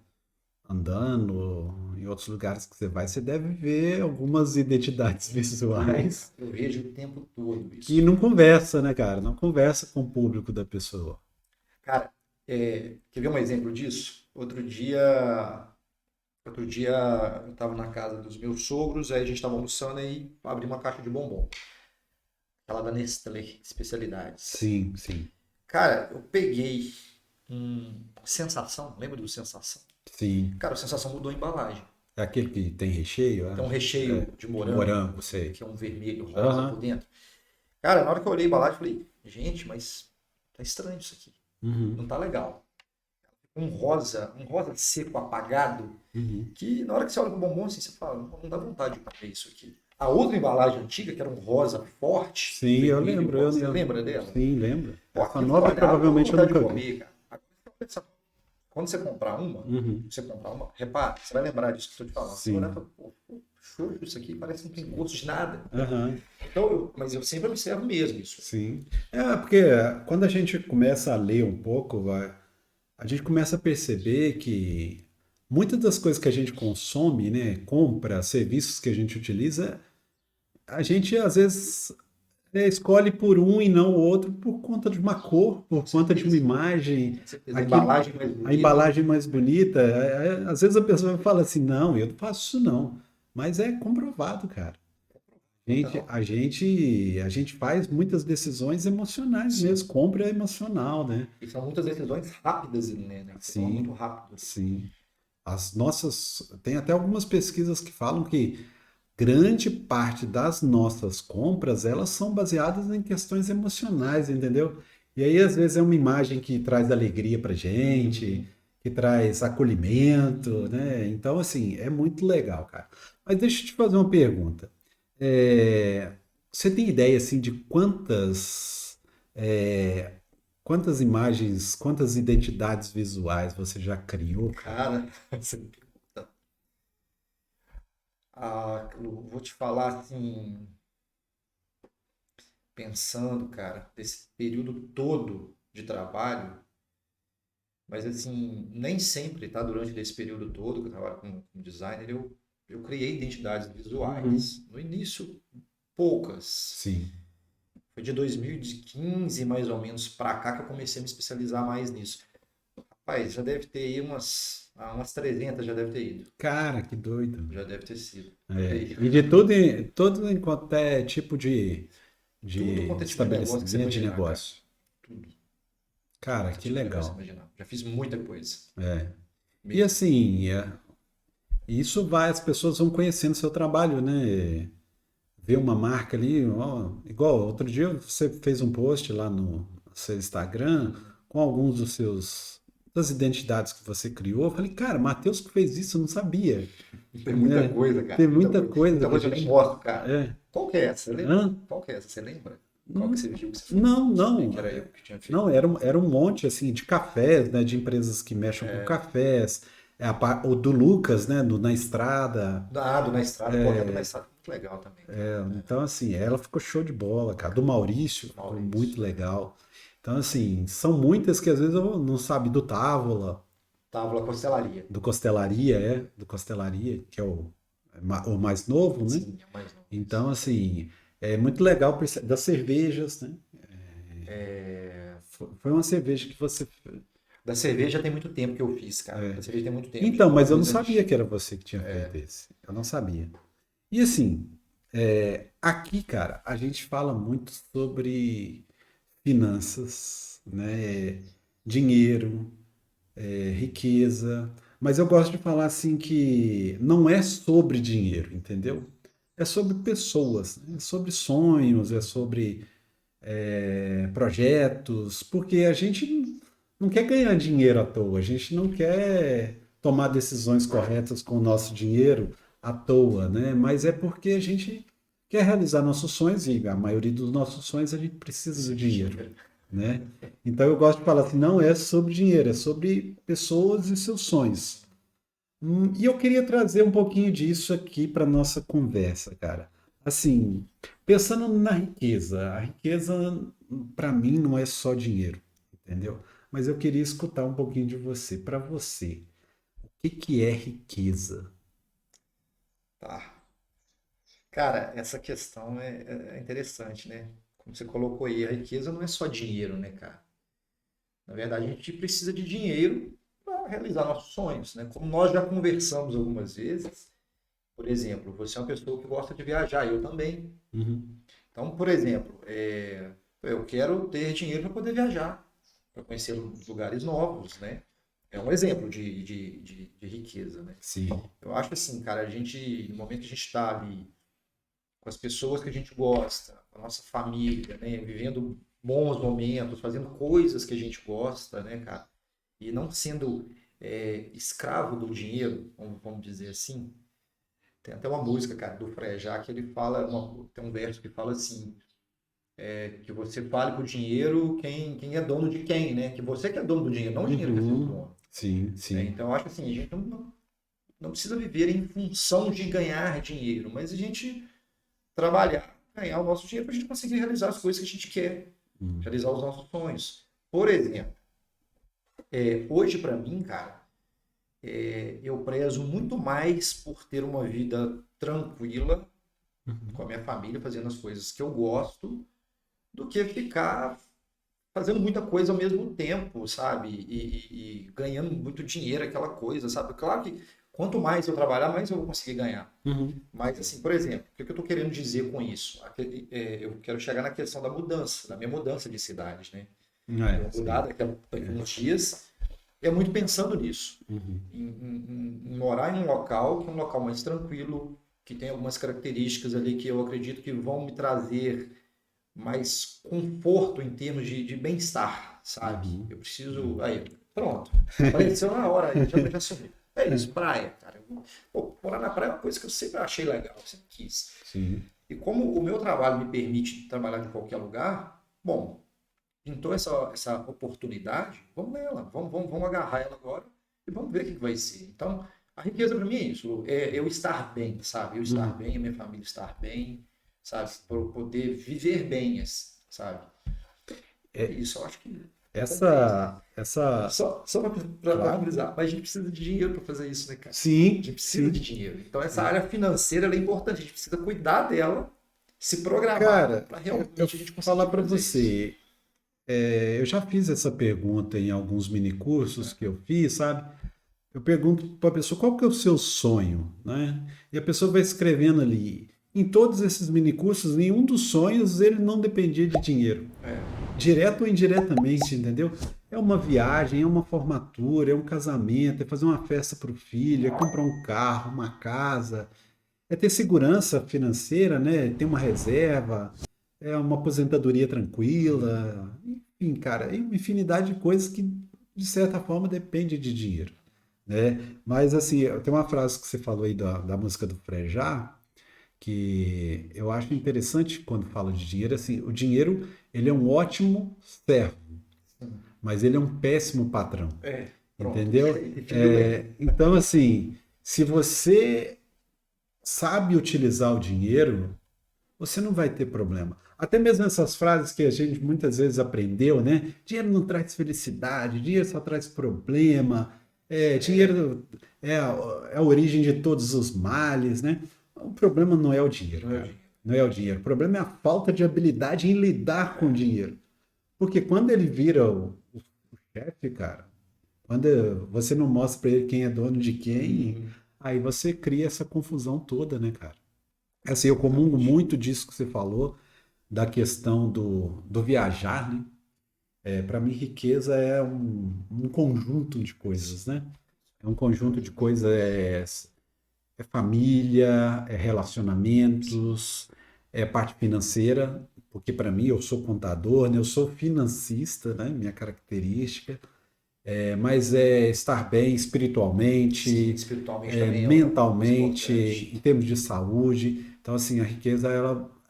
Speaker 1: andando em outros lugares que você deve ver algumas identidades visuais
Speaker 2: Eu vejo o tempo todo
Speaker 1: que
Speaker 2: isso.
Speaker 1: não conversa, né, cara? Não conversa com o público da pessoa.
Speaker 2: Cara, quer ver um exemplo disso? Outro dia eu estava na casa dos meus sogros, aí a gente estava almoçando e abri uma caixa de bombom. Aquela da Nestlé, especialidades.
Speaker 1: Sim, sim,
Speaker 2: Cara, eu peguei Sensação, lembra do Sensação?
Speaker 1: sim.
Speaker 2: Cara, o Sensação mudou a embalagem.
Speaker 1: É aquele que tem recheio, eu
Speaker 2: Tem um
Speaker 1: acho.
Speaker 2: recheio de
Speaker 1: De
Speaker 2: morango,
Speaker 1: morango, sei.
Speaker 2: que é um vermelho rosa
Speaker 1: Aham.
Speaker 2: por dentro. Cara, na hora que eu olhei a embalagem, eu falei, gente, mas tá estranho isso aqui.
Speaker 1: Uhum.
Speaker 2: Não tá legal. Um rosa seco, apagado,
Speaker 1: Uhum.
Speaker 2: que na hora que você olha pro bombom, assim, você fala, não dá vontade de comer isso aqui. A outra embalagem antiga, que era um rosa forte, um
Speaker 1: Sim, eu
Speaker 2: vermelho
Speaker 1: lembro, eu
Speaker 2: rosa, você
Speaker 1: lembro.
Speaker 2: lembra dela?
Speaker 1: Sim, lembro.
Speaker 2: Pô,
Speaker 1: Essa
Speaker 2: aquilo você
Speaker 1: nova
Speaker 2: olhava, dá
Speaker 1: provavelmente eu
Speaker 2: vontade de
Speaker 1: nunca vi.
Speaker 2: comer, cara. Agora você tá pensando, quando
Speaker 1: Uhum.
Speaker 2: você comprar uma, repara, você vai lembrar disso que eu tô te falando. Você vai olhar e
Speaker 1: Sim.
Speaker 2: fala, pô, show, isso aqui parece que não tem gosto de nada.
Speaker 1: Aham.
Speaker 2: Então, mas eu sempre observo mesmo isso.
Speaker 1: Sim. É, porque quando a gente começa a ler um pouco, a gente começa a perceber que muitas das coisas que a gente consome, né, compra, serviços que a gente utiliza, a gente às vezes escolhe por um e não o outro por conta de uma cor, por
Speaker 2: Com
Speaker 1: conta de uma
Speaker 2: certeza.
Speaker 1: imagem,
Speaker 2: Com certeza. A
Speaker 1: aquilo,
Speaker 2: embalagem mais
Speaker 1: a
Speaker 2: bonita.
Speaker 1: embalagem mais bonita. Às vezes a pessoa fala assim, não, eu não faço isso não. Mas é comprovado, cara.
Speaker 2: Total.
Speaker 1: A gente faz muitas decisões emocionais
Speaker 2: Sim.
Speaker 1: mesmo, compra é emocional, né?
Speaker 2: E são muitas decisões rápidas, né? Que você toma muito
Speaker 1: Sim,
Speaker 2: rápido.
Speaker 1: sim. Tem até algumas pesquisas que falam que grande parte das nossas compras, elas são baseadas em questões emocionais, entendeu? E aí, às vezes, é uma imagem que traz alegria pra gente,
Speaker 2: Uhum.
Speaker 1: que traz acolhimento, né? Então, assim, é muito legal, cara. Mas deixa eu te fazer uma pergunta. É, Você tem ideia, assim, de é, quantas imagens, quantas identidades visuais você já criou, cara?
Speaker 2: Cara, você me pergunta. Eu vou te falar assim, pensando, cara, desse período todo de trabalho, mas assim, nem sempre, tá? Durante esse período todo que eu trabalho como designer, eu criei identidades
Speaker 1: Uhum.
Speaker 2: visuais. No início, poucas.
Speaker 1: Sim.
Speaker 2: Foi de 2015, mais ou menos, pra cá que eu comecei a me especializar mais nisso. Rapaz, já deve ter aí umas 300 já deve ter ido.
Speaker 1: Cara, que doido.
Speaker 2: Já deve ter sido. Por
Speaker 1: É,
Speaker 2: aí.
Speaker 1: e de todo em qualquer tipo
Speaker 2: Tudo
Speaker 1: de
Speaker 2: quanto é tipo de negócio que você
Speaker 1: estabelecimento de
Speaker 2: imaginar, cara.
Speaker 1: negócio.
Speaker 2: Tudo. Tudo
Speaker 1: Cara,
Speaker 2: quanto é
Speaker 1: que
Speaker 2: tipo de negócio que
Speaker 1: legal.
Speaker 2: você imaginar. Já fiz muita coisa.
Speaker 1: É. E
Speaker 2: Mesmo.
Speaker 1: assim, isso vai, as pessoas vão conhecendo seu trabalho, né? Ver uma marca ali, ó, igual outro dia você fez um post lá no seu Instagram
Speaker 2: Uhum.
Speaker 1: com alguns das identidades que você criou. Eu falei, cara, Matheus que fez isso, eu não sabia,
Speaker 2: Tem muita
Speaker 1: né?
Speaker 2: coisa, cara.
Speaker 1: Tem
Speaker 2: Muita
Speaker 1: muita
Speaker 2: coisa.
Speaker 1: coisa
Speaker 2: Muita
Speaker 1: que a
Speaker 2: coisa que eu nem
Speaker 1: gente.
Speaker 2: mostro, cara.
Speaker 1: É.
Speaker 2: Qual que é essa? Você lembra?
Speaker 1: Hã?
Speaker 2: Qual que é essa? Você lembra? Qual que
Speaker 1: Hum,
Speaker 2: você viu que você falou?
Speaker 1: Não,
Speaker 2: Sabia que
Speaker 1: não.
Speaker 2: era eu que tinha feito.
Speaker 1: Não, era um monte assim de cafés, né? De empresas que mexem com cafés. O do Lucas, né? Na estrada.
Speaker 2: Do Na Estrada. Pô, aquela do Na Estrada foi muito legal também, cara.
Speaker 1: Então, assim, ela ficou show de bola, cara. Do Maurício
Speaker 2: Do
Speaker 1: ficou
Speaker 2: Maurício.
Speaker 1: muito legal. Então, assim, são muitas que às vezes eu não sabe do Távola,
Speaker 2: Távola Costelaria.
Speaker 1: do Costelaria, que é o mais novo, né?
Speaker 2: Sim, é mais novo.
Speaker 1: Então, assim, é muito legal das cervejas, né? Foi uma cerveja que você.
Speaker 2: Da cerveja tem muito tempo que eu fiz, cara. Da cerveja tem muito tempo. Já
Speaker 1: Então,
Speaker 2: é uma
Speaker 1: mas eu não
Speaker 2: coisa
Speaker 1: sabia que era
Speaker 2: antiga.
Speaker 1: você que tinha feito esse. Eu não sabia. E assim, aqui, cara, a gente fala muito sobre finanças, né? Dinheiro, riqueza. Mas eu gosto de falar assim que não é sobre dinheiro, entendeu? É sobre pessoas, né? É sobre sonhos, é sobre projetos, porque a gente não quer ganhar dinheiro à toa, a gente não quer tomar decisões corretas com o nosso dinheiro à toa, né? Mas é porque a gente quer realizar nossos sonhos e a maioria dos nossos sonhos a gente precisa do dinheiro, né? Então eu gosto de falar assim, não é sobre dinheiro, é sobre pessoas e seus sonhos. E eu queria trazer um pouquinho disso aqui para nossa conversa, cara. Assim, pensando na riqueza, a riqueza para mim não é só dinheiro, entendeu? Mas eu queria escutar um pouquinho de você. Para você, o que que é riqueza?
Speaker 2: Tá. Cara, essa questão é interessante, né? Como você colocou aí, a riqueza não é só dinheiro, né, cara? Na verdade, a gente precisa de dinheiro para realizar nossos sonhos, né? Como nós já conversamos algumas vezes, por exemplo, você é uma pessoa que gosta de viajar, eu também.
Speaker 1: Uhum.
Speaker 2: Então, por exemplo, eu quero ter dinheiro para poder viajar, para conhecer lugares novos, né? é um exemplo de riqueza, né?
Speaker 1: Sim.
Speaker 2: Eu acho assim, cara, no momento que a gente está ali com as pessoas que a gente gosta, com a nossa família, né? Vivendo bons momentos, fazendo coisas que a gente gosta, né, cara? E não sendo escravo do dinheiro, vamos dizer assim. Tem até uma música, cara, do Frejá, que ele fala, tem um verso que fala assim, que você fale com o dinheiro quem é dono de quem, né? Que você que é dono do dinheiro, não o dinheiro que é seu dono.
Speaker 1: Sim, sim.
Speaker 2: Então, eu acho assim, a gente não precisa viver em função de ganhar dinheiro, mas a gente trabalhar, ganhar o nosso dinheiro para a gente conseguir realizar as coisas que a gente quer, realizar os nossos sonhos. Por exemplo, hoje para mim, cara, eu prezo muito mais por ter uma vida tranquila com a minha família, fazendo as coisas que eu gosto, do que ficar fazendo muita coisa ao mesmo tempo, sabe? E ganhando muito dinheiro, aquela coisa, sabe? Claro que quanto mais eu trabalhar, mais eu vou conseguir ganhar. Mas, assim, por exemplo, o que eu estou querendo dizer com isso? Eu quero chegar na questão da mudança, da minha mudança de cidade, né? Eu vou mudar daqui a uns dias. É muito pensando nisso, em morar em um local que é um local mais tranquilo, que tem algumas características ali que eu acredito que vão me trazer mais conforto em termos de bem-estar, sabe? Eu preciso. Aí, pronto. Apareceu na hora, aí, já subiu. É isso, praia, cara. Pô, morar na praia é uma coisa que eu sempre achei legal, sempre quis.
Speaker 1: Sim.
Speaker 2: E como o meu trabalho me permite trabalhar de qualquer lugar, bom, pintou essa oportunidade, vamos nela, vamos agarrar ela agora e vamos ver o que vai ser. Então, a riqueza para mim é isso, é eu estar bem, sabe? Eu estar bem, a minha família estar bem, sabe? Por poder viver bem, sabe? É isso, eu acho que
Speaker 1: Essa.
Speaker 2: só para finalizar, mas a gente precisa de dinheiro para fazer isso, né, cara? A
Speaker 1: Sim,
Speaker 2: gente precisa de dinheiro. Então, essa área financeira ela é importante, a gente precisa cuidar dela, se programar
Speaker 1: cara,
Speaker 2: para realmente
Speaker 1: eu
Speaker 2: a gente conseguir
Speaker 1: falar para
Speaker 2: fazer isso.
Speaker 1: você, eu já fiz essa pergunta em alguns minicursos que eu fiz, sabe? Eu pergunto para a pessoa qual que é o seu sonho, né? E a pessoa vai escrevendo ali. Em todos esses minicursos, nenhum dos sonhos ele não dependia de dinheiro. Direto ou indiretamente, entendeu? É uma viagem, é uma formatura, é um casamento, é fazer uma festa para o filho, é comprar um carro, uma casa, é ter segurança financeira, né? Ter uma reserva, é uma aposentadoria tranquila, enfim, cara, é uma infinidade de coisas que, de certa forma, depende de dinheiro, né? Mas, assim, tem uma frase que você falou aí da música do Frejá, que eu acho interessante quando fala de dinheiro, assim, o dinheiro, ele é um ótimo servo, mas ele é um péssimo patrão,
Speaker 2: Pronto,
Speaker 1: entendeu?
Speaker 2: definiu bem.
Speaker 1: Então, assim, se você sabe utilizar o dinheiro, você não vai ter problema. Até mesmo essas frases que a gente muitas vezes aprendeu, né? Dinheiro não traz felicidade, dinheiro só traz problema, dinheiro é a origem de todos os males, né? O problema não é o dinheiro,
Speaker 2: Não é o
Speaker 1: cara.
Speaker 2: dinheiro.
Speaker 1: Não é o dinheiro. O problema é a falta de habilidade em lidar com o dinheiro. Porque quando ele vira o chefe, cara, quando você não mostra para ele quem é dono de quem, aí você cria essa confusão toda, né, cara? Assim, eu comungo muito disso que você falou, da questão do viajar, né? Para mim, riqueza é um conjunto de coisas, né? É um conjunto de coisas, é família, é relacionamentos, é parte financeira, porque para mim eu sou contador, né? Eu sou financista, né? Minha característica, mas é estar bem
Speaker 2: Sim,
Speaker 1: espiritualmente,
Speaker 2: espiritualmente também é outra coisa
Speaker 1: mentalmente,
Speaker 2: importante.
Speaker 1: em termos de saúde. Então, assim, a riqueza,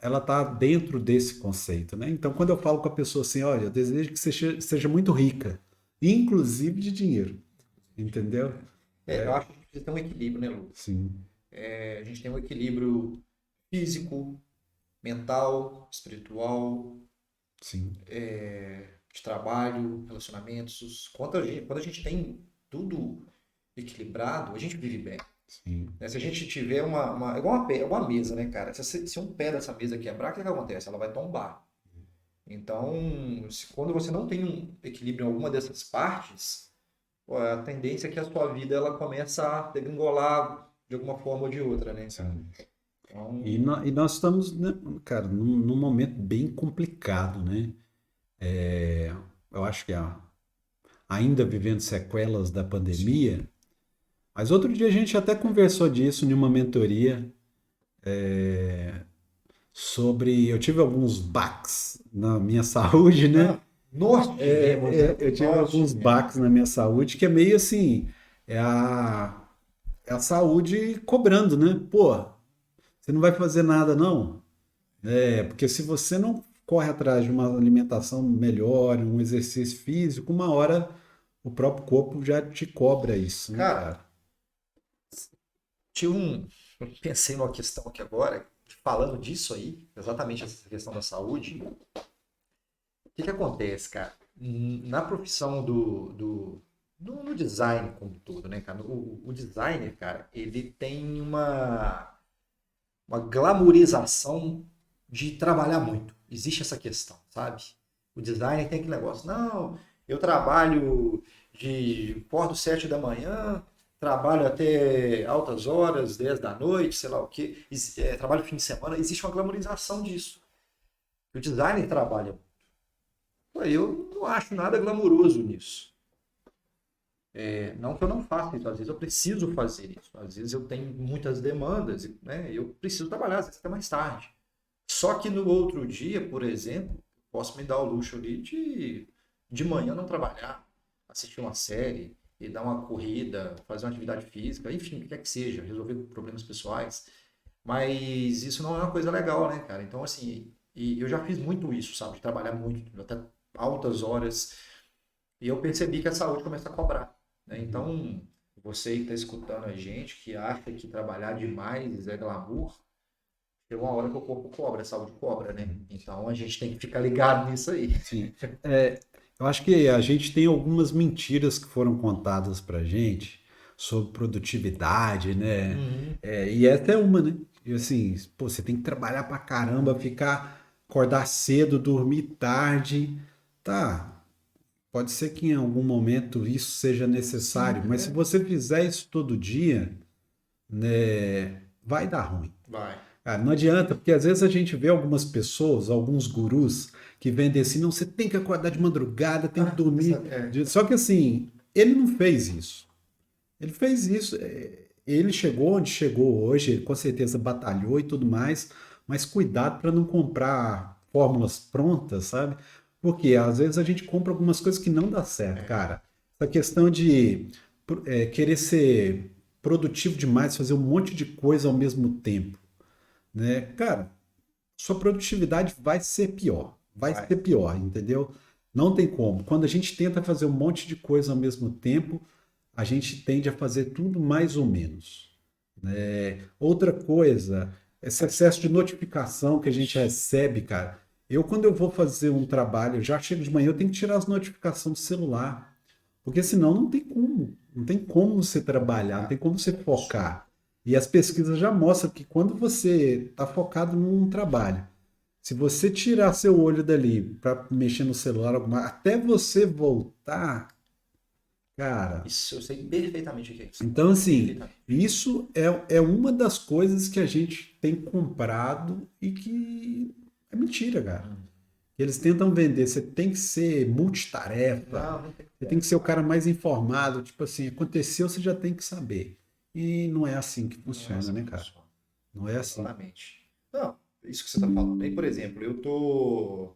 Speaker 1: ela está dentro desse conceito, né? Então, quando eu falo com a pessoa assim, olha, eu desejo que você seja muito rica, inclusive de dinheiro, entendeu?
Speaker 2: Eu acho que a gente precisa ter um equilíbrio, né, Lu?
Speaker 1: Sim,
Speaker 2: A gente tem um equilíbrio físico, mental, espiritual,
Speaker 1: sim,
Speaker 2: de trabalho, relacionamentos. Quando a gente tem tudo equilibrado, a gente vive bem.
Speaker 1: sim.
Speaker 2: Né? Se a gente tiver é igual uma mesa, né, cara? Se um pé dessa mesa quebrar, o que acontece? Ela vai tombar. Então, quando você não tem um equilíbrio em alguma dessas partes, pô, a tendência é que a sua vida ela começa a degringolar de alguma forma ou de outra, né, cara?
Speaker 1: Sim.
Speaker 2: Então,
Speaker 1: E nós estamos, né, cara, num momento bem complicado, né? Eu acho que ainda vivendo sequelas da pandemia. Mas outro dia a gente até conversou disso em uma mentoria, sobre... Eu tive alguns baques na minha saúde, né?
Speaker 2: Ah, nós tivemos, né?
Speaker 1: Eu tive
Speaker 2: Nós
Speaker 1: alguns
Speaker 2: tivemos.
Speaker 1: baques na minha saúde, que é meio assim, é a, é a saúde cobrando, né? Pô, você não vai fazer nada, não? Porque se você não corre atrás de uma alimentação melhor, um exercício físico, uma hora o próprio corpo já te cobra isso, né,
Speaker 2: Cara,
Speaker 1: cara?
Speaker 2: tinha um. Eu pensei numa questão aqui agora, falando disso aí, exatamente essa questão da saúde. O que que acontece, cara? Na profissão no design como um todo, né, cara? O designer, cara, ele tem uma glamourização de trabalhar muito. Existe essa questão, sabe? O designer tem aquele negócio, não, eu trabalho de acordo 7 da manhã, trabalho até altas horas, 10 da noite, sei lá o quê, trabalho fim de semana, existe uma glamourização disso. O designer trabalha. Pô, eu não acho nada glamouroso nisso. Não que eu não faça isso, às vezes eu preciso fazer isso, às vezes eu tenho muitas demandas, né? Eu preciso trabalhar, às vezes até mais tarde. Só que no outro dia, por exemplo, posso me dar o luxo ali de manhã não trabalhar, assistir uma série, e dar uma corrida, fazer uma atividade física, enfim, o que quer que seja, resolver problemas pessoais. Mas isso não é uma coisa legal, né, cara? Então, assim, e eu já fiz muito isso, sabe? De trabalhar muito, até altas horas, e eu percebi que a saúde começa a cobrar, né? Então, você que está escutando a gente, que acha que trabalhar demais é glamour, tem uma hora que o corpo cobra, a saúde cobra, né? Então a gente tem que ficar ligado nisso aí.
Speaker 1: Sim. Eu acho que a gente tem algumas mentiras que foram contadas pra gente sobre produtividade, né?
Speaker 2: Uhum.
Speaker 1: E essa é uma, né? E assim, pô, você tem que trabalhar pra caramba, acordar cedo, dormir tarde. Tá, pode ser que em algum momento isso seja
Speaker 2: Sim,
Speaker 1: necessário, mas se você fizer isso todo dia, vai dar ruim.
Speaker 2: vai.
Speaker 1: Cara, não adianta, porque às vezes a gente vê algumas pessoas, alguns gurus, que vendem assim, não, você tem que acordar de madrugada, tem que
Speaker 2: Ah,
Speaker 1: dormir. Só que assim, ele não fez isso. Ele fez isso. Ele chegou onde chegou hoje, ele com certeza batalhou e tudo mais, mas cuidado para não comprar fórmulas prontas, sabe? Porque às vezes a gente compra algumas coisas que não dá certo,
Speaker 2: É.
Speaker 1: cara. Essa questão de querer ser produtivo demais, fazer um monte de coisa ao mesmo tempo, né? Cara, sua produtividade vai
Speaker 2: Vai.
Speaker 1: ser pior, entendeu? Não tem como. Quando a gente tenta fazer um monte de coisa ao mesmo tempo, a gente tende a fazer tudo mais ou menos, né? Outra coisa, esse excesso de notificação que a gente recebe, cara. Quando eu vou fazer um trabalho, eu já chego de manhã, eu tenho que tirar as notificações do celular, porque senão não tem como. Não tem como você trabalhar, não tem
Speaker 2: Complicado.
Speaker 1: como você focar. E as pesquisas já mostram que quando você está focado num trabalho, se você tirar seu olho dali para mexer no celular, até você voltar, cara.
Speaker 2: Isso eu sei perfeitamente o que é isso.
Speaker 1: Então, assim,
Speaker 2: Perfeitamente.
Speaker 1: isso é uma das coisas que a gente tem comprado e que é mentira, cara.
Speaker 2: Hum.
Speaker 1: Eles tentam vender, você tem que ser multitarefa,
Speaker 2: Não tem
Speaker 1: você tem
Speaker 2: como.
Speaker 1: que ser o cara mais informado, tipo assim, aconteceu, você já tem que saber. E não é assim que
Speaker 2: Não é
Speaker 1: funciona,
Speaker 2: assim
Speaker 1: né,
Speaker 2: que
Speaker 1: cara?
Speaker 2: funciona.
Speaker 1: Não é assim.
Speaker 2: Exatamente. Não, isso que você está falando. Aí, por exemplo, eu tô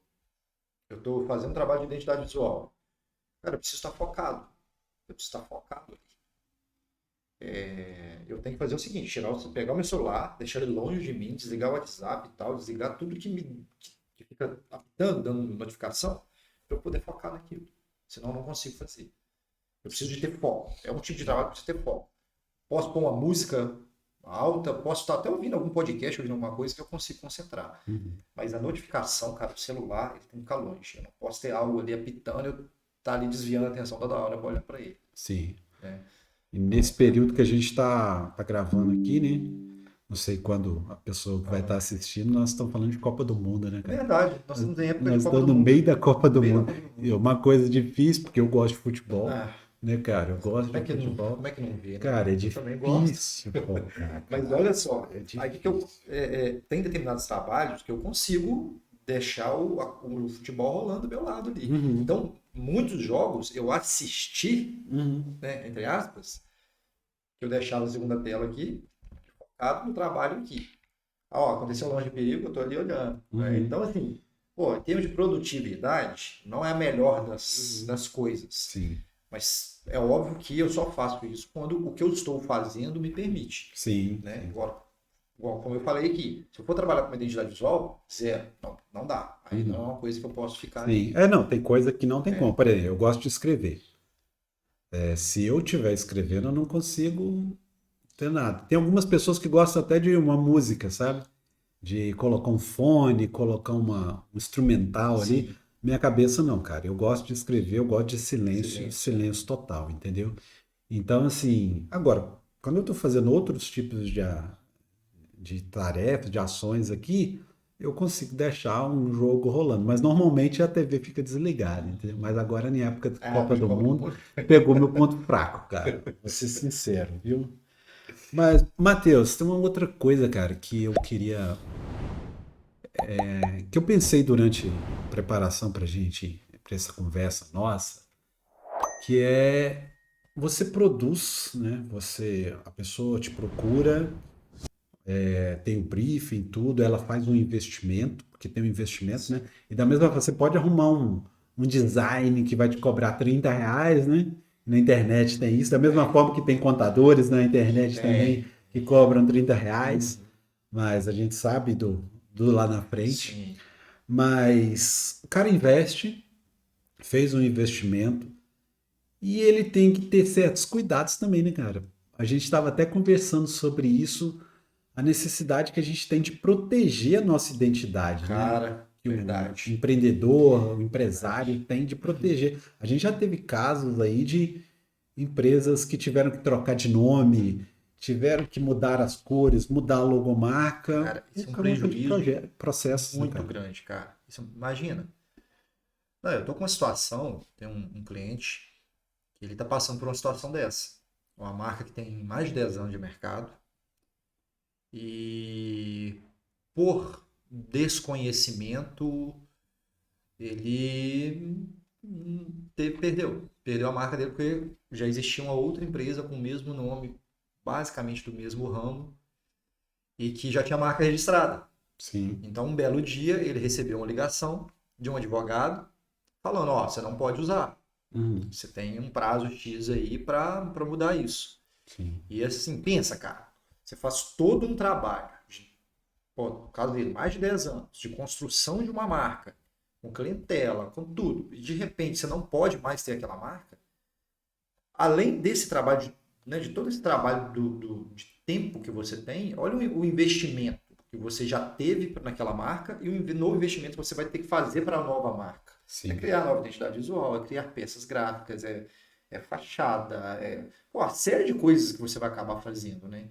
Speaker 2: fazendo um trabalho de identidade visual. Cara, eu preciso estar focado. Eu preciso estar focado. Eu tenho que fazer o seguinte, pegar o meu celular, deixar ele longe de mim, desligar o WhatsApp e tal, desligar tudo que fica apitando, dando notificação, para eu poder focar naquilo. Senão eu não consigo fazer. Eu preciso de ter foco. É um tipo de trabalho que precisa ter foco. Posso pôr uma música alta, posso estar até ouvindo algum podcast, ouvindo alguma coisa que eu consigo concentrar.
Speaker 1: Uhum.
Speaker 2: Mas a notificação, cara, o celular, ele tem que ficar longe. Eu não posso ter algo ali apitando e eu estar ali desviando a atenção toda hora para olhar para ele.
Speaker 1: Sim.
Speaker 2: Né?
Speaker 1: E
Speaker 2: Então,
Speaker 1: nesse período que a gente tá gravando aqui, né? Não sei quando a pessoa vai estar assistindo, nós estamos falando de Copa do Mundo, né, cara?
Speaker 2: verdade, nós estamos em época de
Speaker 1: Nós
Speaker 2: Copa
Speaker 1: estamos
Speaker 2: do
Speaker 1: no
Speaker 2: Mundo.
Speaker 1: meio da Copa
Speaker 2: No
Speaker 1: do
Speaker 2: meio da
Speaker 1: Mundo.
Speaker 2: Copa do
Speaker 1: E é
Speaker 2: Mundo.
Speaker 1: uma coisa difícil, porque eu gosto de futebol,
Speaker 2: Ah,
Speaker 1: né, cara? Eu gosto
Speaker 2: como é
Speaker 1: de
Speaker 2: que não,
Speaker 1: futebol.
Speaker 2: como é que não vê, né,
Speaker 1: Cara,
Speaker 2: cara?
Speaker 1: é
Speaker 2: Eu também gosto.
Speaker 1: difícil focar,
Speaker 2: Mas
Speaker 1: cara.
Speaker 2: olha só,
Speaker 1: É
Speaker 2: aí
Speaker 1: difícil.
Speaker 2: tem determinados trabalhos que eu consigo deixar o futebol rolando do meu lado ali.
Speaker 1: Uhum.
Speaker 2: Então, muitos jogos eu assisti,
Speaker 1: Uhum.
Speaker 2: né, entre aspas, que eu deixava a segunda tela aqui, focado no trabalho aqui. Ó, aconteceu longe de perigo, eu tô ali olhando. Né?
Speaker 1: Uhum.
Speaker 2: Então, assim, pô, em termos de produtividade, não é a melhor das coisas.
Speaker 1: Sim,
Speaker 2: Mas é óbvio que eu só faço isso quando o que eu estou fazendo me permite.
Speaker 1: sim,
Speaker 2: Né?
Speaker 1: sim.
Speaker 2: Igual como eu falei aqui, se eu for trabalhar com uma identidade visual, zero. Não, não dá. Aí não é
Speaker 1: Uhum.
Speaker 2: uma coisa que eu posso ficar
Speaker 1: Sim.
Speaker 2: ali.
Speaker 1: Não, tem coisa que não tem como.
Speaker 2: É,
Speaker 1: Por exemplo, eu gosto de escrever. Se eu estiver escrevendo, eu não consigo ter nada. Tem algumas pessoas que gostam até de uma música, sabe? De colocar um fone, colocar um instrumental ali.
Speaker 2: sim,
Speaker 1: Minha cabeça não, cara. Eu gosto de escrever, eu gosto de silêncio,
Speaker 2: silêncio. É.
Speaker 1: silêncio total, entendeu? Então, assim, agora, quando eu estou fazendo outros tipos de tarefas, de ações aqui, eu consigo deixar um jogo rolando. Mas normalmente a TV fica desligada, entendeu? Mas agora, na época da
Speaker 2: Ah,
Speaker 1: Copa
Speaker 2: de
Speaker 1: do
Speaker 2: Copa do
Speaker 1: Mundo,
Speaker 2: Mundo.
Speaker 1: pegou meu ponto fraco, cara. Vou ser sincero, viu? Mas, Matheus, tem uma outra coisa, cara, que eu queria. Que eu pensei durante a preparação pra gente, pra essa conversa nossa, que é você produz, né? A pessoa te procura, tem o briefing, tudo, ela faz um investimento, porque tem um investimento, né?
Speaker 2: Sim.
Speaker 1: E da mesma forma, você pode arrumar um design que vai te cobrar R$ 30, né? Na internet tem isso, da mesma forma que tem contadores na internet também
Speaker 2: Tem.
Speaker 1: que cobram R$ 30,
Speaker 2: Uhum.
Speaker 1: mas a gente sabe do lá na frente.
Speaker 2: Sim.
Speaker 1: Mas o cara investe, fez um investimento e ele tem que ter certos cuidados também, né, cara? A gente estava até conversando sobre isso, a necessidade que a gente tem de proteger a nossa identidade, né?
Speaker 2: Cara,
Speaker 1: Que o
Speaker 2: verdade.
Speaker 1: empreendedor, o empresário
Speaker 2: Verdade.
Speaker 1: tem de proteger. A gente já teve casos aí de empresas que tiveram que trocar de nome, tiveram que mudar as cores, mudar a logomarca,
Speaker 2: Cara, isso
Speaker 1: por
Speaker 2: é um
Speaker 1: causa de
Speaker 2: prejuízo
Speaker 1: processos, né,
Speaker 2: muito
Speaker 1: cara?
Speaker 2: grande, cara. Imagina. Não, eu tô com uma situação, tem um cliente que ele tá passando por uma situação dessa. Uma marca que tem mais de 10 anos de mercado e por desconhecimento ele perdeu a marca dele porque já existia uma outra empresa com o mesmo nome, basicamente do mesmo ramo e que já tinha marca registrada.
Speaker 1: Sim.
Speaker 2: Então, um belo dia, ele recebeu uma ligação de um advogado falando: Ó, você não pode usar.
Speaker 1: Uhum.
Speaker 2: Você tem um prazo X aí para mudar isso.
Speaker 1: Sim.
Speaker 2: E assim, pensa, cara, você faz todo um trabalho, pô, no caso dele, mais de 10 anos, de construção de uma marca, com clientela, com tudo, e de repente você não pode mais ter aquela marca. Além desse trabalho, né, de todo esse trabalho de tempo que você tem, olha o investimento que você já teve naquela marca e o novo investimento que você vai ter que fazer para a nova marca. É
Speaker 1: Sim.
Speaker 2: criar nova identidade visual, é criar peças gráficas, é fachada, pô, a série de coisas que você vai acabar fazendo, né?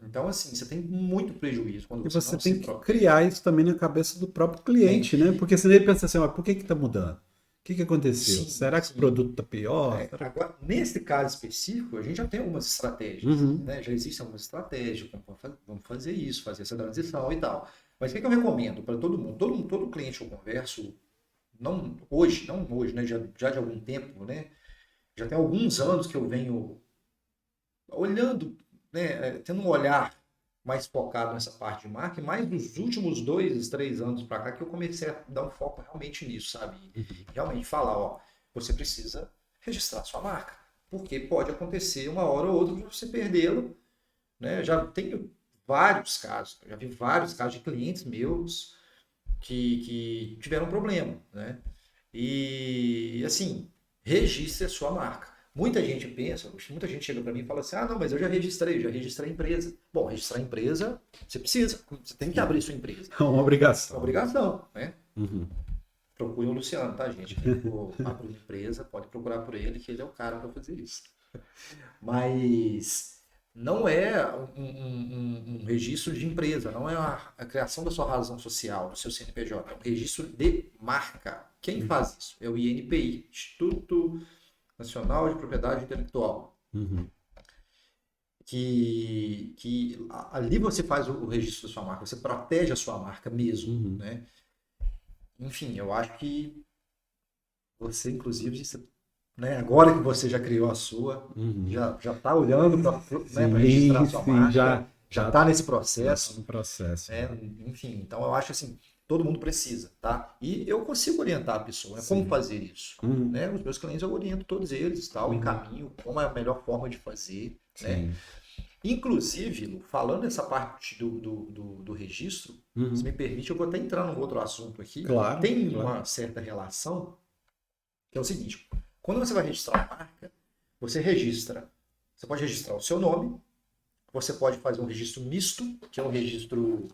Speaker 2: Então, assim, você tem muito prejuízo quando
Speaker 1: E
Speaker 2: você
Speaker 1: você
Speaker 2: não se
Speaker 1: tem que criar
Speaker 2: protege.
Speaker 1: isso também na cabeça do próprio
Speaker 2: Tem.
Speaker 1: cliente, né? Porque senão ele pensa assim, ó, por que está mudando? O que que aconteceu?
Speaker 2: Sim,
Speaker 1: Será que o
Speaker 2: sim.
Speaker 1: produto está pior?
Speaker 2: Agora, nesse caso específico, a gente já tem algumas estratégias,
Speaker 1: Uhum.
Speaker 2: né? Já existem algumas estratégias, como vamos fazer isso, fazer essa transição e tal. Mas o que eu recomendo para todo mundo? Todo cliente que eu converso, não hoje, né? Já de algum tempo, né? Já tem alguns anos que eu venho olhando, né? Tendo um olhar mais focado nessa parte de marketing, mais dos últimos 2, 3 anos para cá que eu comecei a dar um foco realmente nisso, sabe? E realmente falar, ó, você precisa registrar sua marca, porque pode acontecer uma hora ou outra de você perdê-la, né? Eu já tenho vários casos, já vi vários casos de clientes meus que tiveram problema, né? E assim, registre a sua marca. Muita gente pensa, muita gente chega para mim e fala assim: ah, não, mas eu já registrei a empresa. Bom, registrar a empresa, você precisa, você tem que
Speaker 1: Sim.
Speaker 2: abrir sua empresa.
Speaker 1: É uma
Speaker 2: É
Speaker 1: obrigação, né?
Speaker 2: obrigação, né?
Speaker 1: Uhum.
Speaker 2: Procure o Luciano, tá, gente? Quem for abrir uma empresa, pode procurar por ele, que ele é o cara para fazer isso. Mas não é um registro de empresa, não é a criação da sua razão social, do seu CNPJ, é um registro de marca. Quem faz isso? É o INPI, Instituto Nacional de Propriedade Intelectual.
Speaker 1: Uhum.
Speaker 2: Ali você faz o registro da sua marca, você protege a sua marca mesmo,
Speaker 1: Uhum.
Speaker 2: né? enfim, eu acho que você, inclusive, né, agora que você já criou a sua,
Speaker 1: Uhum.
Speaker 2: já está olhando para, né, para registrar a
Speaker 1: Sim,
Speaker 2: sua
Speaker 1: sim,
Speaker 2: marca, já
Speaker 1: já,
Speaker 2: está nesse
Speaker 1: já tá
Speaker 2: processo,
Speaker 1: no processo.
Speaker 2: né?
Speaker 1: Já.
Speaker 2: Enfim, então eu acho assim, todo mundo precisa, tá? E eu consigo orientar a pessoa, né? Como
Speaker 1: Sim.
Speaker 2: fazer isso,
Speaker 1: Uhum.
Speaker 2: né? Os meus clientes eu oriento todos eles, tal,
Speaker 1: Uhum.
Speaker 2: encaminho como é a melhor forma de fazer, né?
Speaker 1: Sim.
Speaker 2: Inclusive, Lu, falando dessa parte do registro, se me
Speaker 1: Uhum.
Speaker 2: permite, eu vou até entrar num outro assunto aqui que
Speaker 1: Claro,
Speaker 2: tem
Speaker 1: claro.
Speaker 2: uma certa relação, que é o seguinte: quando você vai registrar a marca, você registra, você pode registrar o seu nome, você pode fazer um registro misto, que é um registro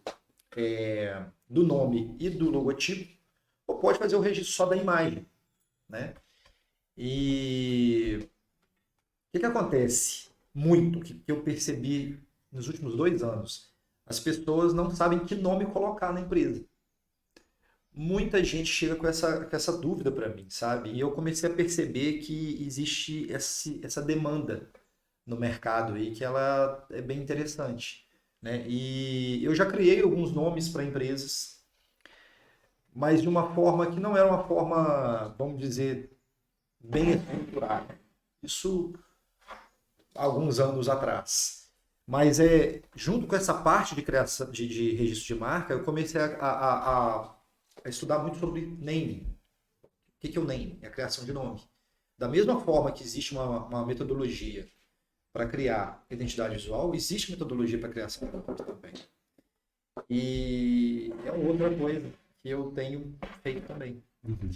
Speaker 2: do nome e do logotipo, ou pode fazer o registro só da imagem, né? E o que acontece muito, que eu percebi nos últimos 2 anos? As pessoas não sabem que nome colocar na empresa. Muita gente chega com essa dúvida para mim, sabe? E eu comecei a perceber que existe essa demanda no mercado aí, que ela é bem interessante, né? E eu já criei alguns nomes para empresas, mas de uma forma que não era uma forma, vamos dizer, bem estruturada. Isso há alguns anos atrás. Mas junto com essa parte de criação de registro de marca, eu comecei a estudar muito sobre naming. O que é o naming? É a criação de nome. Da mesma forma que existe uma metodologia para criar identidade visual, existe metodologia para criação de nome também. E é uma outra coisa que eu tenho feito também.
Speaker 1: Uhum.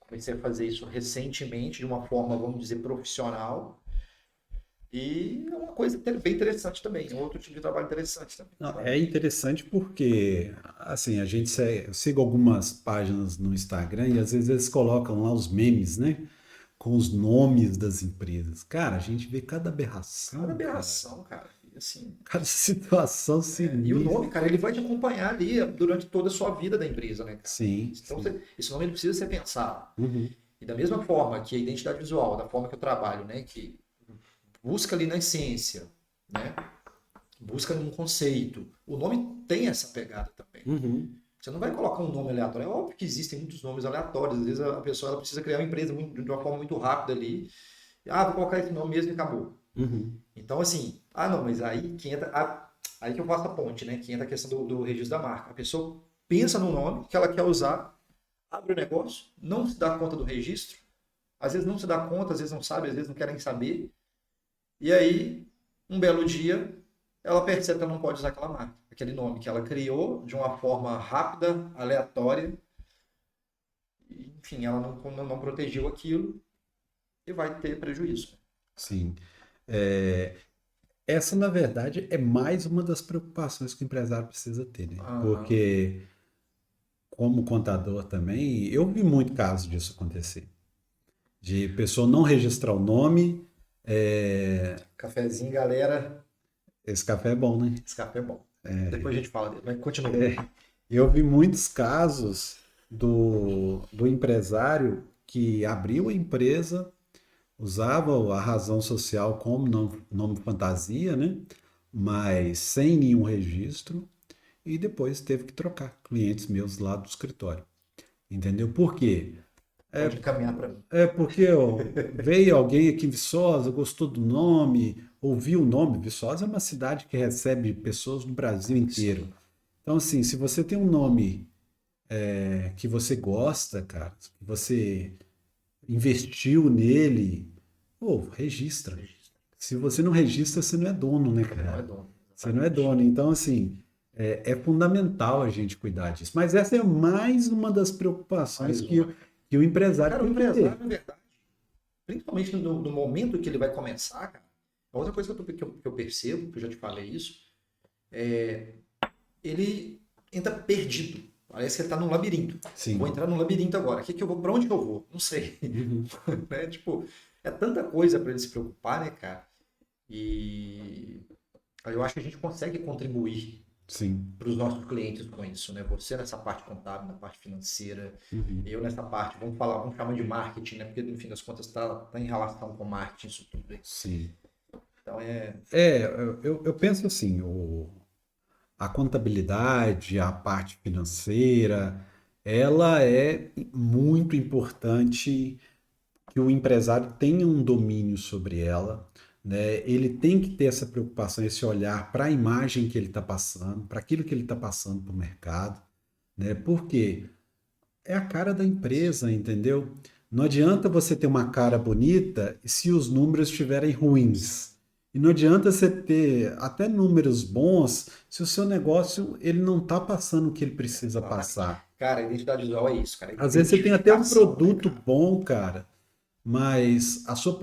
Speaker 2: Comecei a fazer isso recentemente, de uma forma, vamos dizer, profissional. E é uma coisa bem interessante também, é um outro tipo de trabalho interessante também,
Speaker 1: Não,
Speaker 2: sabe?
Speaker 1: é interessante porque, assim, a gente eu sigo algumas páginas no Instagram e às vezes eles colocam lá os memes, né? Com os nomes das empresas. Cara, a gente vê cada
Speaker 2: Cada
Speaker 1: aberração, cara.
Speaker 2: aberração, cara. E assim,
Speaker 1: Cada situação
Speaker 2: e o nome,
Speaker 1: sinistra.
Speaker 2: cara, ele vai te acompanhar ali durante toda a sua vida da empresa, né, cara?
Speaker 1: Sim,
Speaker 2: Então,
Speaker 1: sim.
Speaker 2: esse nome ele precisa ser pensado.
Speaker 1: Uhum.
Speaker 2: E da mesma forma que a identidade visual, da forma que eu trabalho, né, que busca ali na essência, né, busca num conceito. O nome tem essa pegada também.
Speaker 1: Uhum.
Speaker 2: Você não vai colocar um nome aleatório. É óbvio que existem muitos nomes aleatórios. Às vezes a pessoa ela precisa criar uma empresa de uma forma muito rápida ali. Ah, vou colocar esse nome mesmo e acabou.
Speaker 1: Uhum.
Speaker 2: Então, assim, não, mas aí que entra. Aí que eu faço a ponte, né? Que entra a questão do registro da marca. A pessoa pensa no nome que ela quer usar, abre o negócio, não se dá conta do registro, às vezes não se dá conta, às vezes não sabe, às vezes não querem saber. E aí, um belo dia, ela percebe que ela não pode usar aquela marca, aquele nome que ela criou de uma forma rápida, aleatória, e, enfim, ela não protegeu aquilo e vai ter prejuízo.
Speaker 1: Sim. É, essa, na verdade, é mais uma das preocupações que o empresário precisa ter, né?
Speaker 2: Aham.
Speaker 1: Porque, como contador também, eu vi muito caso disso acontecer. De pessoa não registrar o nome.
Speaker 2: Cafezinho, galera.
Speaker 1: Esse café é bom, né?
Speaker 2: Esse café é bom. Depois a gente fala dele, mas continua.
Speaker 1: Eu vi muitos casos do empresário que abriu a empresa, usava a razão social como nome fantasia, né? Mas sem nenhum registro, e depois teve que trocar clientes meus lá do escritório. Entendeu? Por quê?
Speaker 2: Pode encaminhar para mim.
Speaker 1: É porque ó, veio alguém aqui em Viçosa, gostou do nome, ouviu o nome. Viçosa é uma cidade que recebe pessoas do Brasil inteiro.
Speaker 2: Sim.
Speaker 1: Então, assim, se você tem um nome que você gosta, cara, que você investiu nele, pô, registra.
Speaker 2: Registro.
Speaker 1: Se você não registra, você não é dono, né,
Speaker 2: Não é
Speaker 1: cara?
Speaker 2: dono,
Speaker 1: Você não é
Speaker 2: exatamente.
Speaker 1: dono. Então, assim, é fundamental a gente cuidar disso. Mas essa é mais uma das preocupações
Speaker 2: Mais uma.
Speaker 1: que o empresário
Speaker 2: Cara, o
Speaker 1: tem que
Speaker 2: empresário,
Speaker 1: ter.
Speaker 2: na verdade, principalmente no momento que ele vai começar, cara, a outra coisa que eu percebo, que eu já te falei isso, ele entra perdido. Parece que ele está num labirinto. Vou
Speaker 1: Sim.
Speaker 2: entrar num labirinto agora. Para onde que eu vou? Não sei.
Speaker 1: Uhum.
Speaker 2: Né? Tipo, é tanta coisa para ele se preocupar, né, cara? E aí eu acho que a gente consegue contribuir
Speaker 1: Sim.
Speaker 2: para os nossos clientes com isso, né? Você nessa parte contábil, na parte financeira,
Speaker 1: Uhum.
Speaker 2: eu nessa parte, vamos chamar de marketing, né? Porque no fim das contas tá em relação com marketing isso tudo aí.
Speaker 1: Sim.
Speaker 2: Então
Speaker 1: Eu penso assim, a contabilidade, a parte financeira, ela é muito importante que o empresário tenha um domínio sobre ela, né? Ele tem que ter essa preocupação, esse olhar para a imagem que ele está passando, para aquilo que ele está passando para o mercado, né? Porque é a cara da empresa, entendeu? Não adianta você ter uma cara bonita se os números estiverem ruins. E não adianta você ter até números bons se o seu negócio ele não está passando o que ele precisa passar.
Speaker 2: Cara, a identidade visual é isso, cara.
Speaker 1: Às vezes você tem até um
Speaker 2: Identificação, né,
Speaker 1: produto
Speaker 2: cara?
Speaker 1: bom, cara, mas a sua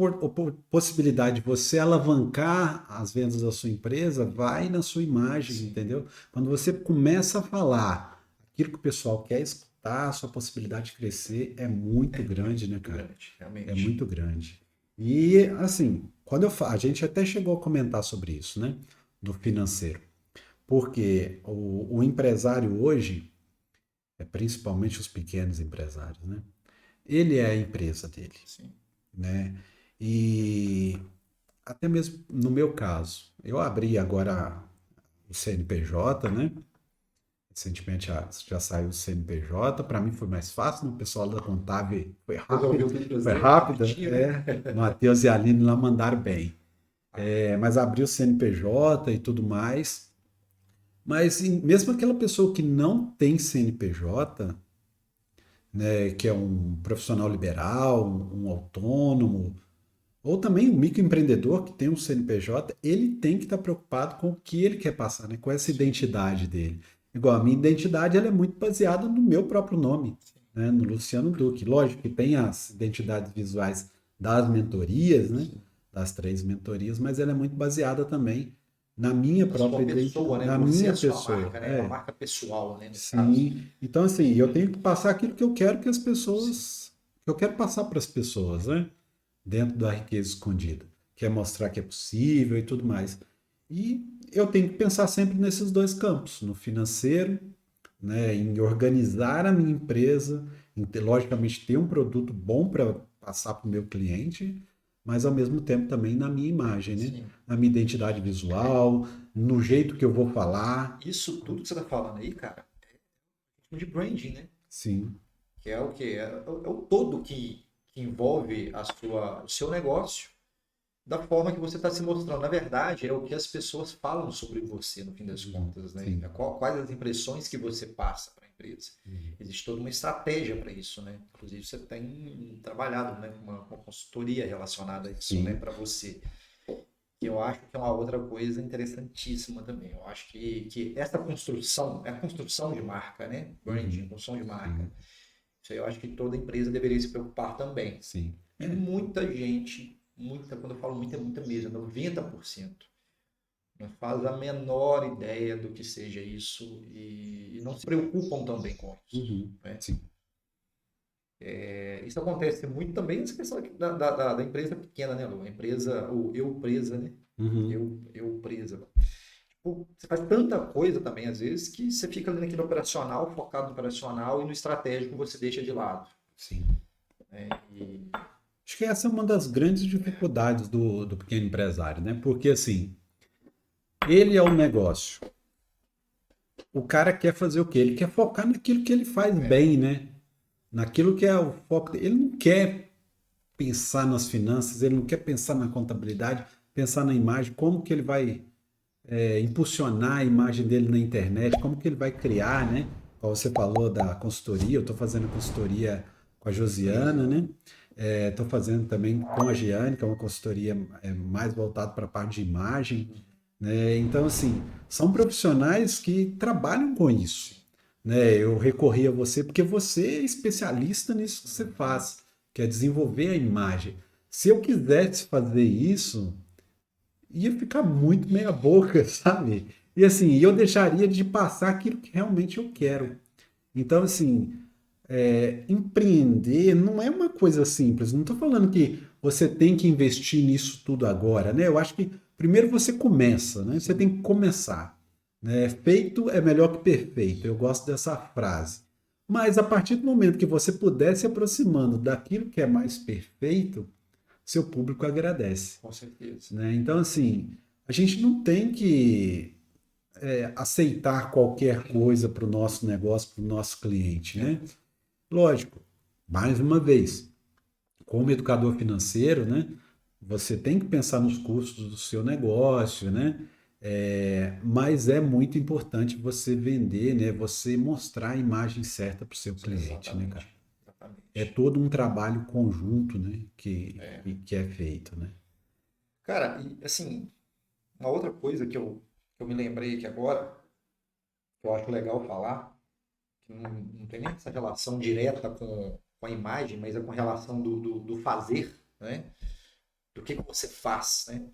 Speaker 1: possibilidade de você alavancar as vendas da sua empresa vai na sua imagem,
Speaker 2: Sim,
Speaker 1: entendeu? Quando você começa a falar aquilo que o pessoal quer escutar, a sua possibilidade de crescer é muito grande, né,
Speaker 2: muito
Speaker 1: cara?
Speaker 2: grande,
Speaker 1: É
Speaker 2: realmente.
Speaker 1: muito grande. E assim, quando a gente até chegou a comentar sobre isso, né? No financeiro. Porque o empresário hoje, principalmente os pequenos empresários, né? Ele é a empresa dele,
Speaker 2: Sim.
Speaker 1: né? E até mesmo no meu caso, eu abri agora o CNPJ, né? Recentemente já saiu o CNPJ, para mim foi mais fácil, né? O pessoal da Contábil
Speaker 2: Resolveu tudo pra
Speaker 1: foi
Speaker 2: você,
Speaker 1: rápida,
Speaker 2: rapidinho, né?
Speaker 1: Matheus e a Aline lá mandaram bem. Mas abri o CNPJ e tudo mais. Mas mesmo aquela pessoa que não tem CNPJ, né, que é um profissional liberal, um autônomo, ou também um microempreendedor que tem um CNPJ, ele tem que estar preocupado com o que ele quer passar, né? Com essa
Speaker 2: Sim,
Speaker 1: identidade dele. Igual a minha identidade, ela é muito baseada no meu próprio nome,
Speaker 2: sim,
Speaker 1: né? No Luciano Duque. Lógico que tem as identidades visuais das mentorias, né?
Speaker 2: sim.
Speaker 1: Das 3 mentorias, mas ela é muito baseada também na minha
Speaker 2: A
Speaker 1: própria
Speaker 2: sua
Speaker 1: identidade,
Speaker 2: pessoa, né?
Speaker 1: na
Speaker 2: Você é
Speaker 1: minha
Speaker 2: a sua
Speaker 1: pessoa.
Speaker 2: marca, né? É uma marca pessoal, né? Nesse caso.
Speaker 1: Sim. Então, assim, eu tenho que passar aquilo que eu quero que as pessoas, que eu quero passar para as pessoas, né? Dentro da riqueza escondida, que é mostrar que é possível e tudo mais. E eu tenho que pensar sempre nesses dois campos, no financeiro, né, em organizar a minha empresa, logicamente ter um produto bom para passar para o meu cliente, mas ao mesmo tempo também na minha imagem, né?
Speaker 2: Sim.
Speaker 1: Na minha identidade visual, no jeito que eu vou falar.
Speaker 2: Isso tudo que você tá falando aí, cara, é de branding, né?
Speaker 1: Sim.
Speaker 2: Que é o quê? É o todo que envolve o seu negócio da forma que você está se mostrando. Na verdade, é o que as pessoas falam sobre você, no fim das contas, né?
Speaker 1: Sim.
Speaker 2: Quais as impressões que você passa para a empresa.
Speaker 1: Uhum.
Speaker 2: Existe toda uma estratégia para isso, né? Inclusive, você tem trabalhado, né, com uma consultoria relacionada a isso, né,
Speaker 1: Sim.
Speaker 2: para você. Que eu acho que é uma outra coisa interessantíssima também. Eu acho que essa construção, é a construção de marca, né? Branding,
Speaker 1: Uhum.
Speaker 2: construção de marca.
Speaker 1: Sim.
Speaker 2: Isso aí eu acho que toda empresa deveria se preocupar também.
Speaker 1: Sim.
Speaker 2: E muita gente, muita, quando eu falo muita, é muita mesmo, 90%, não faz a menor ideia do que seja isso e não se preocupam também com isso.
Speaker 1: Uhum.
Speaker 2: Né?
Speaker 1: Sim.
Speaker 2: Isso acontece muito também nessa questão da empresa pequena, né, Lu? A empresa, o eu presa, né?
Speaker 1: Uhum.
Speaker 2: Eu presa. Tipo, você faz tanta coisa também, às vezes, que você fica ali naquele operacional, focado no operacional e no estratégico você deixa de lado.
Speaker 1: Sim.
Speaker 2: Né? E
Speaker 1: Acho que essa é uma das grandes dificuldades do pequeno empresário, né? Porque assim, ele é um negócio. O cara quer fazer o quê? Ele quer focar naquilo que ele faz
Speaker 2: é,
Speaker 1: bem, né? Naquilo que é o foco dele. Ele não quer pensar nas finanças, ele não quer pensar na contabilidade, pensar na imagem, como que ele vai impulsionar a imagem dele na internet, como que ele vai criar, né? Como você falou da consultoria, eu estou fazendo consultoria com a Josiana,
Speaker 2: legal.
Speaker 1: né? Estou fazendo também com a Giane, que é uma consultoria mais voltada para a parte de imagem, né? Então, assim, são profissionais que trabalham com isso, né? Eu recorri a você porque você é especialista nisso que você faz, que é desenvolver a imagem. Se eu quisesse fazer isso, ia ficar muito meia boca, sabe? E assim, eu deixaria de passar aquilo que realmente eu quero. Então, assim, empreender não é uma coisa simples. Não estou falando que você tem que investir nisso tudo agora, né? Eu acho que primeiro você começa, né? Você tem que começar, né? Feito é melhor que perfeito. Eu gosto dessa frase. Mas a partir do momento que você puder se aproximando daquilo que é mais perfeito, seu público agradece,
Speaker 2: Com certeza.
Speaker 1: né? Então, assim, a gente não tem que aceitar qualquer coisa para o nosso negócio, para o nosso cliente, né? Lógico, mais uma vez, como educador financeiro, né? Você tem que pensar nos custos do seu negócio, né? Mas é muito importante você vender, né? Você mostrar a imagem certa para o seu cliente, né, cara?
Speaker 2: Exatamente.
Speaker 1: É
Speaker 2: Exatamente.
Speaker 1: todo um trabalho conjunto, né? Que é feito, né?
Speaker 2: Cara, e assim, uma outra coisa que eu me lembrei aqui agora, que eu acho legal falar, que não tem nem essa relação direta com a imagem, mas é com a relação do fazer, né? Do que você faz, né?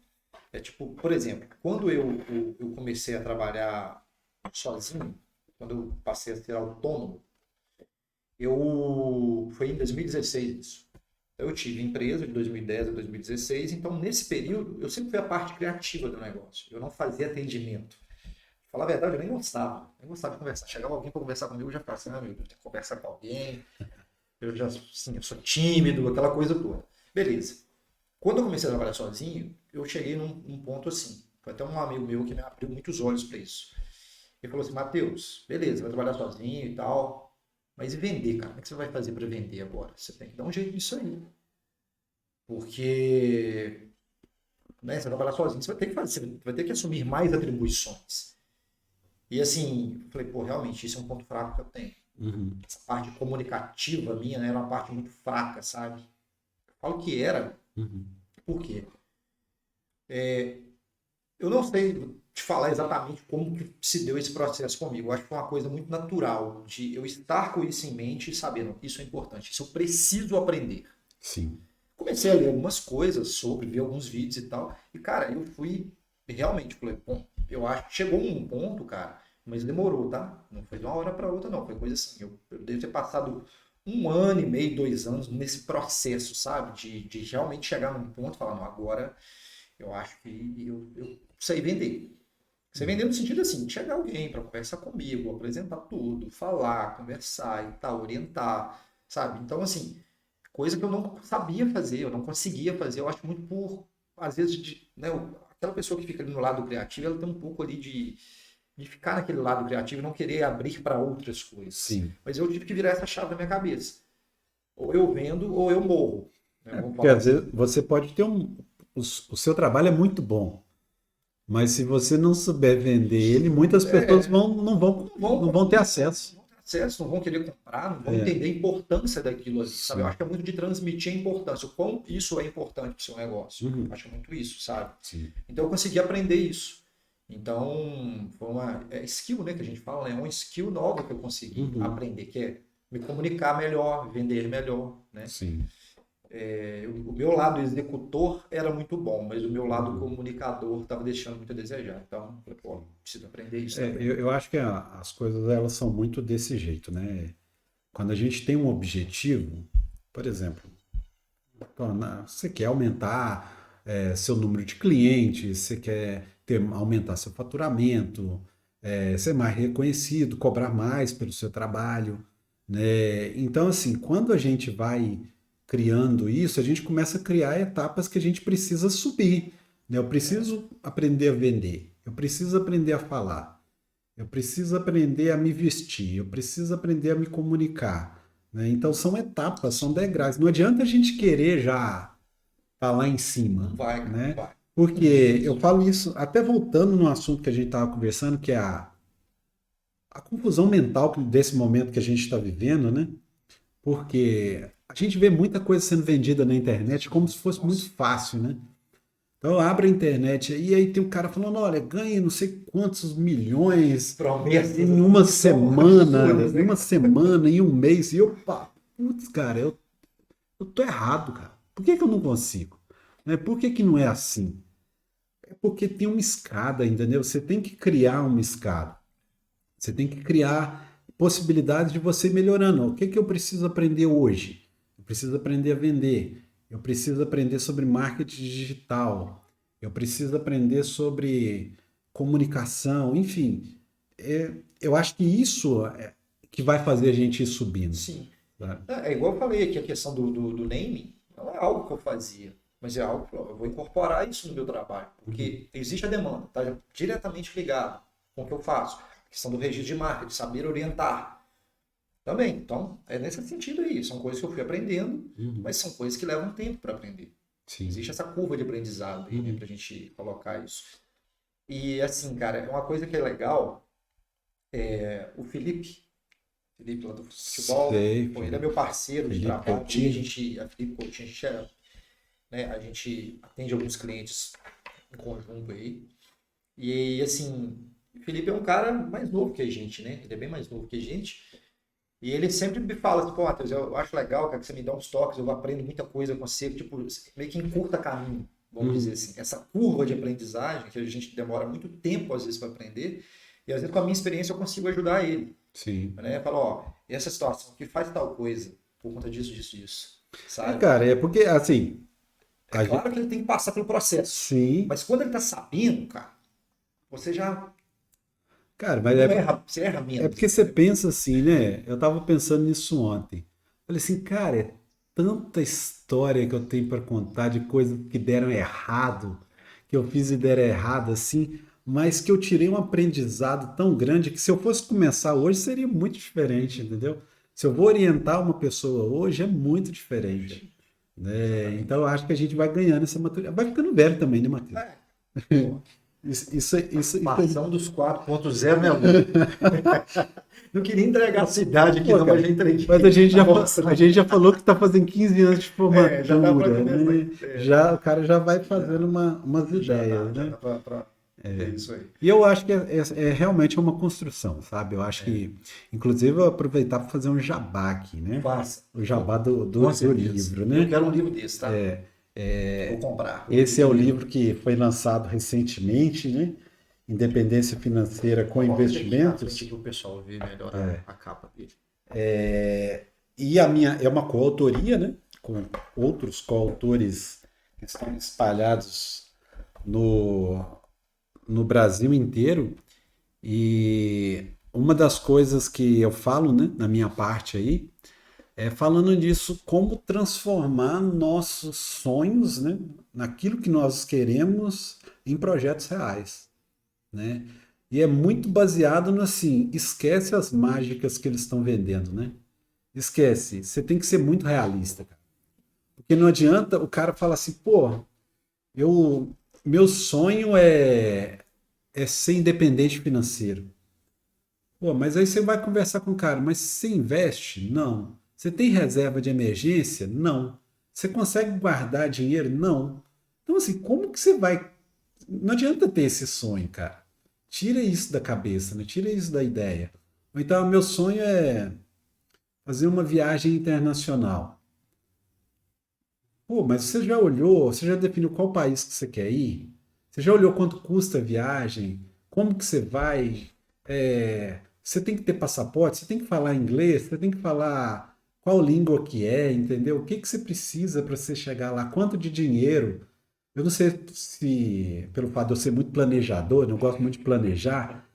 Speaker 2: É tipo, por exemplo, quando eu comecei a trabalhar sozinho, quando eu passei a ser autônomo, foi em 2016 isso. Eu tive empresa de 2010 a 2016, então nesse período eu sempre fui a parte criativa do negócio. Eu não fazia atendimento. Pra falar a verdade, eu nem gostava de conversar. Chegava alguém para conversar comigo, eu já falava assim, meu Deus, eu tenho que conversar com alguém. Eu já, assim, eu sou tímido, aquela coisa toda. Beleza. Quando eu comecei a trabalhar sozinho, eu cheguei num ponto assim. Foi até um amigo meu que me abriu muitos olhos para isso. Ele falou assim, Matheus, beleza, vai trabalhar sozinho e tal, mas e vender, cara? Como é que você vai fazer para vender agora? Você tem que dar um jeito nisso aí. Porque, né, você vai trabalhar sozinho, você vai ter que fazer, você vai ter que assumir mais atribuições. E assim, eu falei, pô, realmente, isso é um ponto fraco que eu tenho.
Speaker 1: Uhum,
Speaker 2: Essa parte comunicativa minha, né, era uma parte muito fraca, sabe? Eu falo que era,
Speaker 1: uhum.
Speaker 2: por quê? Eu não sei te falar exatamente como que se deu esse processo comigo. Eu acho que foi uma coisa muito natural de eu estar com isso em mente e sabendo, isso é importante, isso eu preciso aprender.
Speaker 1: Sim.
Speaker 2: Comecei a ler algumas coisas sobre, ver alguns vídeos e tal. E, cara, eu fui realmente, falei, bom, eu acho que chegou um ponto, cara, mas demorou, tá? Não foi de uma hora para outra, não. Foi coisa assim, eu devo ter passado 1 ano e meio, 2 anos nesse processo, sabe? De realmente chegar num ponto e falar, não, agora eu acho que eu sei vender. Sei vender no sentido assim, de chegar alguém para conversar comigo, apresentar tudo, falar, conversar e tal, orientar, sabe? Então, assim, coisa que eu não sabia fazer, eu não conseguia fazer. Eu acho muito por, às vezes, né, aquela pessoa que fica ali no lado criativo, ela tem um pouco ali de ficar naquele lado criativo e não querer abrir para outras coisas.
Speaker 1: Sim.
Speaker 2: Mas eu tive que virar essa chave na minha cabeça. Ou eu vendo ou eu morro. Né? Vamos
Speaker 1: Porque
Speaker 2: falar
Speaker 1: às
Speaker 2: assim.
Speaker 1: vezes você pode ter o seu trabalho é muito bom, mas se você não souber vender ele, muitas pessoas
Speaker 2: É,
Speaker 1: não vão ter acesso.
Speaker 2: não vão ter acesso, não vão querer comprar, não vão entender a importância daquilo ali, sabe? Eu
Speaker 1: Sim.
Speaker 2: acho que é muito de transmitir a importância, o quão isso é importante para o seu negócio. Eu
Speaker 1: Uhum.
Speaker 2: acho muito isso, sabe?
Speaker 1: Sim.
Speaker 2: Então eu consegui aprender isso. Então, foi uma skill, né, que a gente fala, né? É uma skill nova que eu consegui
Speaker 1: Uhum.
Speaker 2: aprender, que é me comunicar melhor, vender melhor, né?
Speaker 1: Sim.
Speaker 2: O meu lado executor era muito bom, mas o meu lado
Speaker 1: Uhum.
Speaker 2: comunicador estava deixando muito a desejar. Então, eu falei, pô, preciso aprender isso também.
Speaker 1: Eu acho que as coisas elas são muito desse jeito, né? Quando a gente tem um objetivo, por exemplo, você quer aumentar seu número de clientes, você quer aumentar seu faturamento, ser mais reconhecido, cobrar mais pelo seu trabalho, né? Então, assim, quando a gente vai criando isso, a gente começa a criar etapas que a gente precisa subir, né? Eu preciso aprender a vender, eu preciso aprender a falar, eu preciso aprender a me vestir, eu preciso aprender a me comunicar, né? Então são etapas, são degraus. Não adianta a gente querer já estar lá em
Speaker 2: Não
Speaker 1: cima,
Speaker 2: vai, cara, não
Speaker 1: né?
Speaker 2: vai.
Speaker 1: Porque eu falo isso, até voltando no assunto que a gente estava conversando, que é a confusão mental desse momento que a gente está vivendo, né? Porque a gente vê muita coisa sendo vendida na internet como se fosse muito
Speaker 2: Nossa,
Speaker 1: fácil, né? Então abre a internet e aí tem um cara falando, olha, ganhe não sei quantos milhões
Speaker 2: promessas
Speaker 1: em
Speaker 2: assim
Speaker 1: uma
Speaker 2: que são
Speaker 1: semana,
Speaker 2: absurdas,
Speaker 1: em
Speaker 2: né?
Speaker 1: uma semana, em um mês. E eu, pá, putz, cara, eu tô errado, cara. Por que que eu não consigo? Né? Por que que não é assim? É porque tem uma escada, entendeu? Você tem que criar uma escada. Você tem que criar possibilidades de você ir melhorando. O que que eu preciso aprender hoje? Eu preciso aprender a vender. Eu preciso aprender sobre marketing digital. Eu preciso aprender sobre comunicação. Enfim, eu acho que isso é que vai fazer a gente ir subindo.
Speaker 2: Sim.
Speaker 1: Sabe?
Speaker 2: É igual eu falei aqui, a questão do naming não é algo que eu fazia, mas é algo que eu vou incorporar isso no meu trabalho,
Speaker 1: Uhum.
Speaker 2: porque existe a demanda, está diretamente ligado. com o que eu faço. A questão do registro de marca, de saber orientar. Também. Então, é nesse sentido aí. São coisas que eu fui aprendendo, mas são coisas que levam tempo para aprender.
Speaker 1: Sim.
Speaker 2: Existe essa curva de aprendizado aí, né, pra gente colocar isso. E assim, cara, é uma coisa que é legal. O Felipe lá do futebol, ele é meu parceiro de trabalho. A Felipe Coutinho, a gente atende alguns clientes em conjunto aí. E assim, o Felipe é um cara mais novo que a gente, né? Ele é bem mais novo que a gente. E ele sempre me fala assim, pô, Matheus, eu acho legal, cara, que você me dá uns toques, eu aprendo muita coisa com você, tipo, meio que encurta caminho, vamos dizer assim. Essa curva de aprendizagem, que a gente demora muito tempo, às vezes, para aprender, e às vezes, com a minha experiência, eu consigo ajudar ele.
Speaker 1: Sim.
Speaker 2: Né? Fala, ó, essa situação que faz tal coisa, por conta disso, sabe?
Speaker 1: Cara, é porque, assim...
Speaker 2: Claro que ele tem que passar pelo processo.
Speaker 1: Sim.
Speaker 2: Mas quando ele tá sabendo, cara, você já...
Speaker 1: Cara, mas
Speaker 2: você erra menos.
Speaker 1: É porque você pensa assim, né? Eu tava pensando nisso ontem. Falei assim, cara, é tanta história que eu tenho para contar de coisas que deram errado, que eu fiz e deram errado assim, mas que eu tirei um aprendizado tão grande que se eu fosse começar hoje seria muito diferente, entendeu? Se eu vou orientar uma pessoa hoje é muito diferente, né? Então eu acho que a gente vai ganhando essa maturidade. Vai ficando velho também, né, Matheus?
Speaker 2: Passão dos 4.0, né, amor? Não queria entregar a cidade aqui, não, mas já entreguei.
Speaker 1: Mas a gente já falou que está fazendo 15 anos de formatura,
Speaker 2: já dá pra
Speaker 1: né? O cara já vai fazendo umas ideias, né?
Speaker 2: Já dá é isso aí.
Speaker 1: E eu acho que é realmente uma construção, sabe? Eu acho que, inclusive, eu vou aproveitar para fazer um jabá aqui, né?
Speaker 2: Faça.
Speaker 1: O jabá do livro, né?
Speaker 2: Eu quero um livro desse, tá? Vou comprar.
Speaker 1: Esse é o livro que foi lançado recentemente, né? Independência Financeira com Investimentos.
Speaker 2: Para o pessoal ver melhor a capa dele.
Speaker 1: E a minha é uma coautoria, né? Com outros coautores que estão espalhados no Brasil inteiro. E uma das coisas que eu falo, né, na minha parte aí, falando disso, como transformar nossos sonhos, né, naquilo que nós queremos em projetos reais, né? E é muito baseado no assim, esquece as mágicas que eles estão vendendo, né? Esquece, você tem que ser muito realista, cara. Porque não adianta o cara falar assim, pô, meu sonho é ser independente financeiro. Pô, mas aí você vai conversar com o cara, mas você investe? Não. Você tem reserva de emergência? Não. Você consegue guardar dinheiro? Não. Então, assim, como que você vai... Não adianta ter esse sonho, cara. Tira isso da cabeça, né? Tira isso da ideia. Ou então, meu sonho é fazer uma viagem internacional. Pô, mas você já olhou, você já definiu qual país que você quer ir? Você já olhou quanto custa a viagem? Como que você vai? Você tem que ter passaporte, você tem que falar inglês, você tem que falar qual língua que é, entendeu? O que que você precisa para você chegar lá? Quanto de dinheiro? Eu não sei se, pelo fato de eu ser muito planejador, não gosto muito de planejar,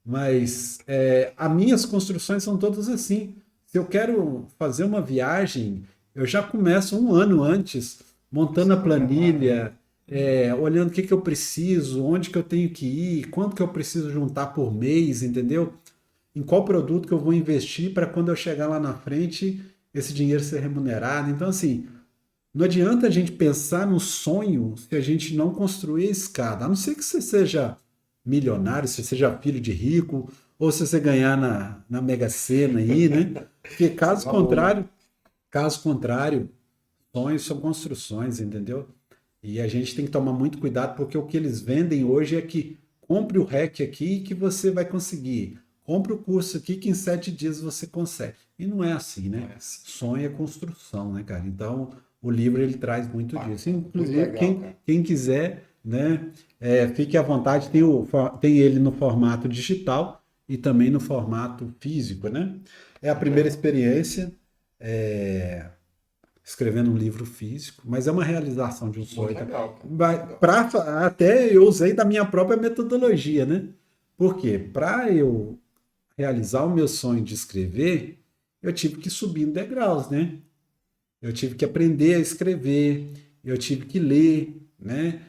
Speaker 1: mas as minhas construções são todas assim. Se eu quero fazer uma viagem, eu já começo um ano antes, montando a planilha, olhando o que eu preciso, onde que eu tenho que ir, quanto que eu preciso juntar por mês, entendeu? Em qual produto que eu vou investir para quando eu chegar lá na frente, esse dinheiro ser remunerado. Então, assim, não adianta a gente pensar no sonho se a gente não construir a escada. A não ser que você seja milionário, se você seja filho de rico, ou se você ganhar na Mega Sena aí, né? Porque caso contrário, sonhos são construções, entendeu? E a gente tem que tomar muito cuidado, porque o que eles vendem hoje é que compre o REC aqui que você vai conseguir. Compre o curso aqui que em 7 dias você consegue. E não é assim, né? Sonho é construção, né, cara? Então, o livro ele traz muito disso. Inclusive, legal, quem quiser, né, fique à vontade, tem ele no formato digital e também no formato físico, né? É a primeira experiência escrevendo um livro físico, mas é uma realização de um sonho. Até eu usei da minha própria metodologia, né? Por quê? Para eu realizar o meu sonho de escrever, eu tive que subir em degraus, né? Eu tive que aprender a escrever, eu tive que ler, né?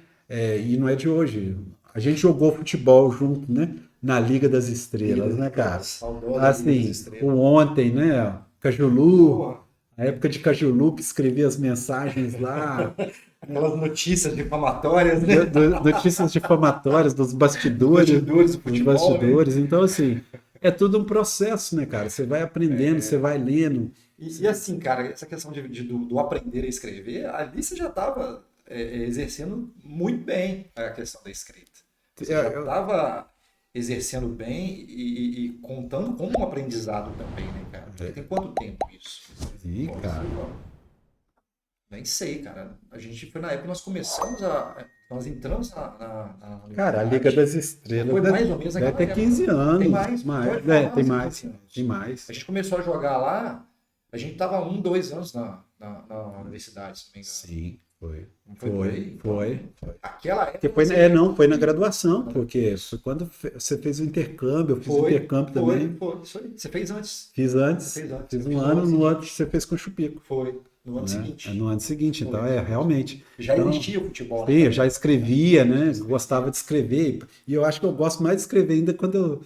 Speaker 1: E não é de hoje. A gente jogou futebol junto, né? na Liga das Estrelas, né, cara?
Speaker 2: Saudosa
Speaker 1: Assim,
Speaker 2: Liga das Estrelas.
Speaker 1: o ontem, né? Cajulu,
Speaker 2: Porra,
Speaker 1: a época de Cajulu, que escrevia as mensagens lá,
Speaker 2: aquelas notícias difamatórias, né?
Speaker 1: notícias difamatórias
Speaker 2: Bastidores do
Speaker 1: dos
Speaker 2: futebol, né?
Speaker 1: bastidores. Então, assim, é tudo um processo, né, cara? Você vai aprendendo, você vai lendo.
Speaker 2: E assim, cara, essa questão do aprender a escrever, ali você já estava exercendo muito bem a questão da escrita. Você já estava exercendo bem e contando como um aprendizado também, né, cara? Tem quanto tempo isso?
Speaker 1: Sim, cara.
Speaker 2: Nem sei, cara. A gente foi na época que nós começamos a. Nós entramos na
Speaker 1: Cara, a
Speaker 2: universidade.
Speaker 1: Liga das Estrelas
Speaker 2: Foi mais ou menos
Speaker 1: deve
Speaker 2: naquela
Speaker 1: ter
Speaker 2: época.
Speaker 1: 15 anos.
Speaker 2: Tem mais, pode
Speaker 1: É,
Speaker 2: falar,
Speaker 1: tem
Speaker 2: uns
Speaker 1: mais,
Speaker 2: 15 anos.
Speaker 1: tem mais.
Speaker 2: A gente começou a jogar lá, a gente tava 2 anos na universidade, se não me engano.
Speaker 1: Sim, foi.
Speaker 2: Não foi por aí? Então,
Speaker 1: Foi.
Speaker 2: aquela época.
Speaker 1: Porque foi na graduação, porque foi quando você fez o intercâmbio, eu fiz o intercâmbio também.
Speaker 2: Foi, isso aí. Você fez antes.
Speaker 1: Fiz antes,
Speaker 2: Você fez antes.
Speaker 1: fiz
Speaker 2: Você
Speaker 1: um
Speaker 2: fez
Speaker 1: ano,
Speaker 2: no
Speaker 1: no
Speaker 2: ano
Speaker 1: outro você fez com o Chupico.
Speaker 2: Foi, no ano
Speaker 1: Né?
Speaker 2: seguinte.
Speaker 1: É no ano seguinte, então
Speaker 2: Foi.
Speaker 1: realmente.
Speaker 2: Já
Speaker 1: Então,
Speaker 2: existia o futebol,
Speaker 1: sim,
Speaker 2: né?
Speaker 1: eu já escrevia, né? Gostava de escrever. E eu acho que eu gosto mais de escrever ainda quando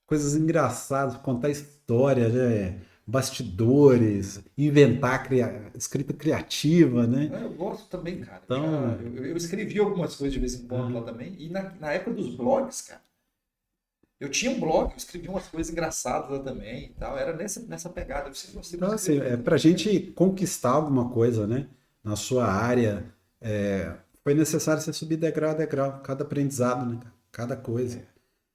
Speaker 1: coisas engraçadas, contar história, né? Bastidores, inventar escrita criativa, né?
Speaker 2: Eu gosto também, cara.
Speaker 1: Então,
Speaker 2: Eu escrevi algumas coisas de vez em quando lá também. E na época dos blogs, cara, eu tinha um blog, eu escrevia umas coisas engraçadas lá também e tal. Era nessa pegada. Eu sempre gostei
Speaker 1: então
Speaker 2: de
Speaker 1: assim,
Speaker 2: escrever.
Speaker 1: para a gente conquistar alguma coisa, né? Na sua área, foi necessário você subir degrau a degrau, cada aprendizado, né? Cada coisa.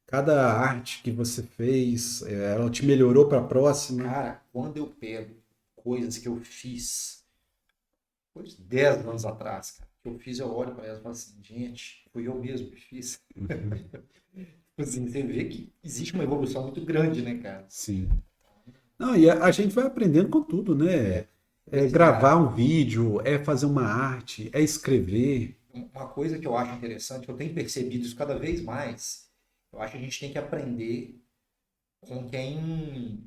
Speaker 1: Cada arte que você fez, ela te melhorou para a próxima.
Speaker 2: Cara, quando eu pego coisas que eu fiz, coisa de 10 anos atrás, cara, que eu fiz, eu olho para elas e falo assim, gente, fui eu mesmo que fiz. Assim, você vê que existe uma evolução muito grande, né, cara?
Speaker 1: Sim. Não, e a gente vai aprendendo com tudo, né? É gravar um vídeo, é fazer uma arte, é escrever.
Speaker 2: Uma coisa que eu acho interessante, eu tenho percebido isso cada vez mais, eu acho que a gente tem que aprender com quem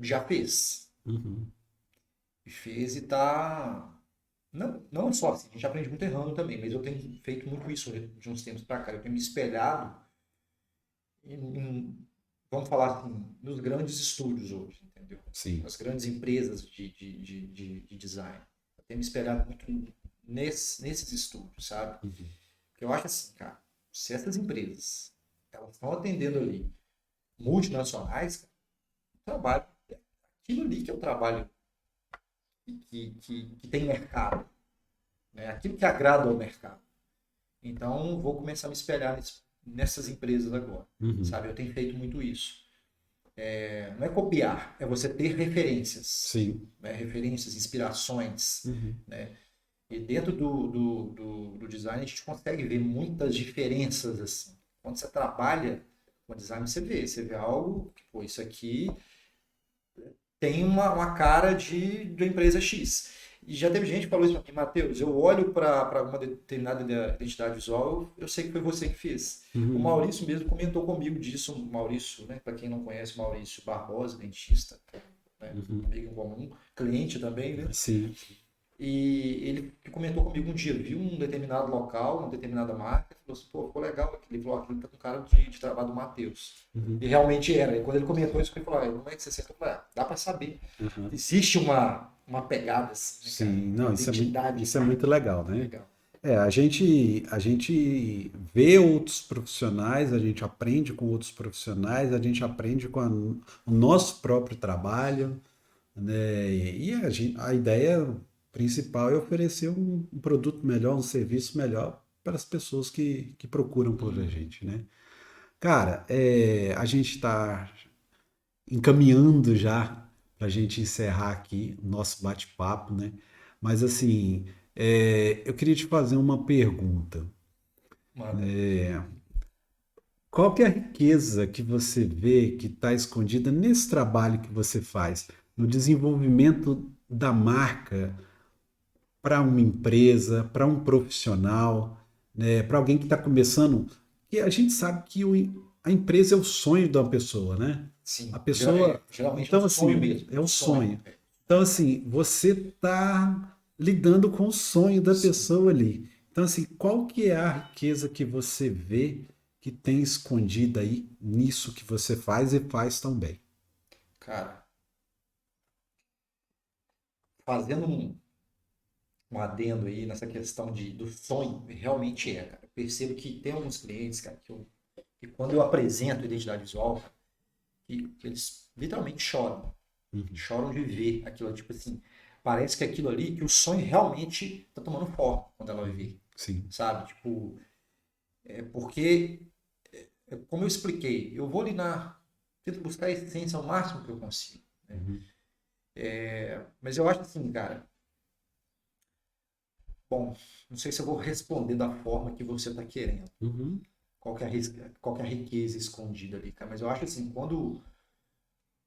Speaker 2: já fez.
Speaker 1: Uhum.
Speaker 2: E fez e tá. Não só assim, a gente aprende muito errando também, mas eu tenho feito muito isso de uns tempos pra cá. Eu tenho me espelhado vamos falar assim, nos grandes estúdios hoje, entendeu?
Speaker 1: Sim.
Speaker 2: As grandes empresas de design. Eu tenho me espelhado muito nesses estúdios, sabe?
Speaker 1: Uhum.
Speaker 2: Porque eu acho assim, cara, se essas empresas elas estão atendendo ali multinacionais, cara, o trabalho, aquilo ali que é o trabalho que tem mercado, né? Aquilo que agrada ao mercado. Então, vou começar a me espelhar nessas empresas agora, sabe? Eu tenho feito muito isso. Não é copiar, é você ter referências.
Speaker 1: Sim.
Speaker 2: Né? Referências, inspirações, né? E dentro do design a gente consegue ver muitas diferenças assim. Quando você trabalha com design, você vê algo que, pô, isso aqui tem uma cara da empresa X. E já teve gente que falou isso pra mim, Matheus, eu olho para uma determinada identidade visual, eu sei que foi você que fez. O Maurício mesmo comentou comigo disso, o Maurício, né, para quem não conhece, o Maurício Barbosa, dentista, né, amigo em comum, cliente também, né?
Speaker 1: Sim.
Speaker 2: E ele comentou comigo um dia, viu um determinado local, uma determinada marca, falou assim, pô, ficou legal. Ele falou, aquilo tá com cara de trabalho do Matheus. E realmente era. E quando ele comentou isso, ele falou, como é que você acertou? Eu falei, dá para saber. Existe uma pegada assim, né,
Speaker 1: sim,
Speaker 2: cara?
Speaker 1: não, isso é muito legal, né?
Speaker 2: Legal.
Speaker 1: A gente vê outros profissionais, a gente aprende com outros profissionais, a gente aprende com o nosso próprio trabalho, né? E a ideia principal é oferecer um produto melhor, um serviço melhor para as pessoas que procuram por a gente, né? Cara, a gente está encaminhando já para a gente encerrar aqui o nosso bate-papo, né? Mas assim, eu queria te fazer uma pergunta.
Speaker 2: Manda.
Speaker 1: Qual que é a riqueza que você vê que está escondida nesse trabalho que você faz, no desenvolvimento da marca para uma empresa, para um profissional, né, para alguém que está começando? E a gente sabe que a empresa é o sonho de uma pessoa, né?
Speaker 2: Sim.
Speaker 1: A pessoa,
Speaker 2: geralmente
Speaker 1: então
Speaker 2: é um
Speaker 1: assim,
Speaker 2: sonho mesmo.
Speaker 1: é um sonho. Então assim, você está lidando com o sonho da pessoa ali. Então assim, qual que é a riqueza que você vê que tem escondido aí nisso que você faz e faz tão bem?
Speaker 2: Cara, fazendo um adendo aí nessa questão do sonho, realmente cara. Eu percebo que tem alguns clientes, cara, que quando eu apresento identidade visual, que eles literalmente choram. Choram de ver aquilo, tipo assim, parece que aquilo ali, que o sonho realmente tá tomando forma quando ela vai ver,
Speaker 1: Sim.
Speaker 2: sabe? Tipo, porque, como eu expliquei, eu vou ali tento buscar a essência ao máximo que eu consigo, né? Mas eu acho assim, cara, bom, não sei se eu vou responder da forma que você está querendo.
Speaker 1: Uhum.
Speaker 2: Qual que é a riqueza escondida ali, cara? Mas eu acho assim, quando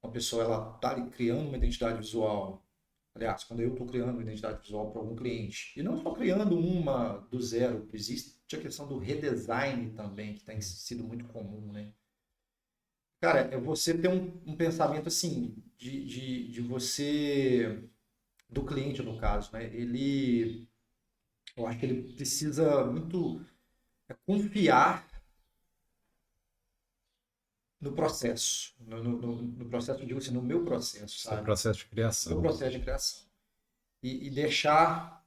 Speaker 2: uma pessoa ela tá ali criando uma identidade visual, aliás, quando eu estou criando uma identidade visual para algum cliente, e não só criando uma do zero, existe a questão do redesign também, que tem sido muito comum, né? Cara, é você ter um pensamento assim, de você, do cliente no caso, né? Eu acho que ele precisa muito confiar no processo, no processo, eu digo assim, no meu processo,
Speaker 1: Seu
Speaker 2: sabe?
Speaker 1: processo de
Speaker 2: No meu
Speaker 1: criação.
Speaker 2: processo de criação. E deixar,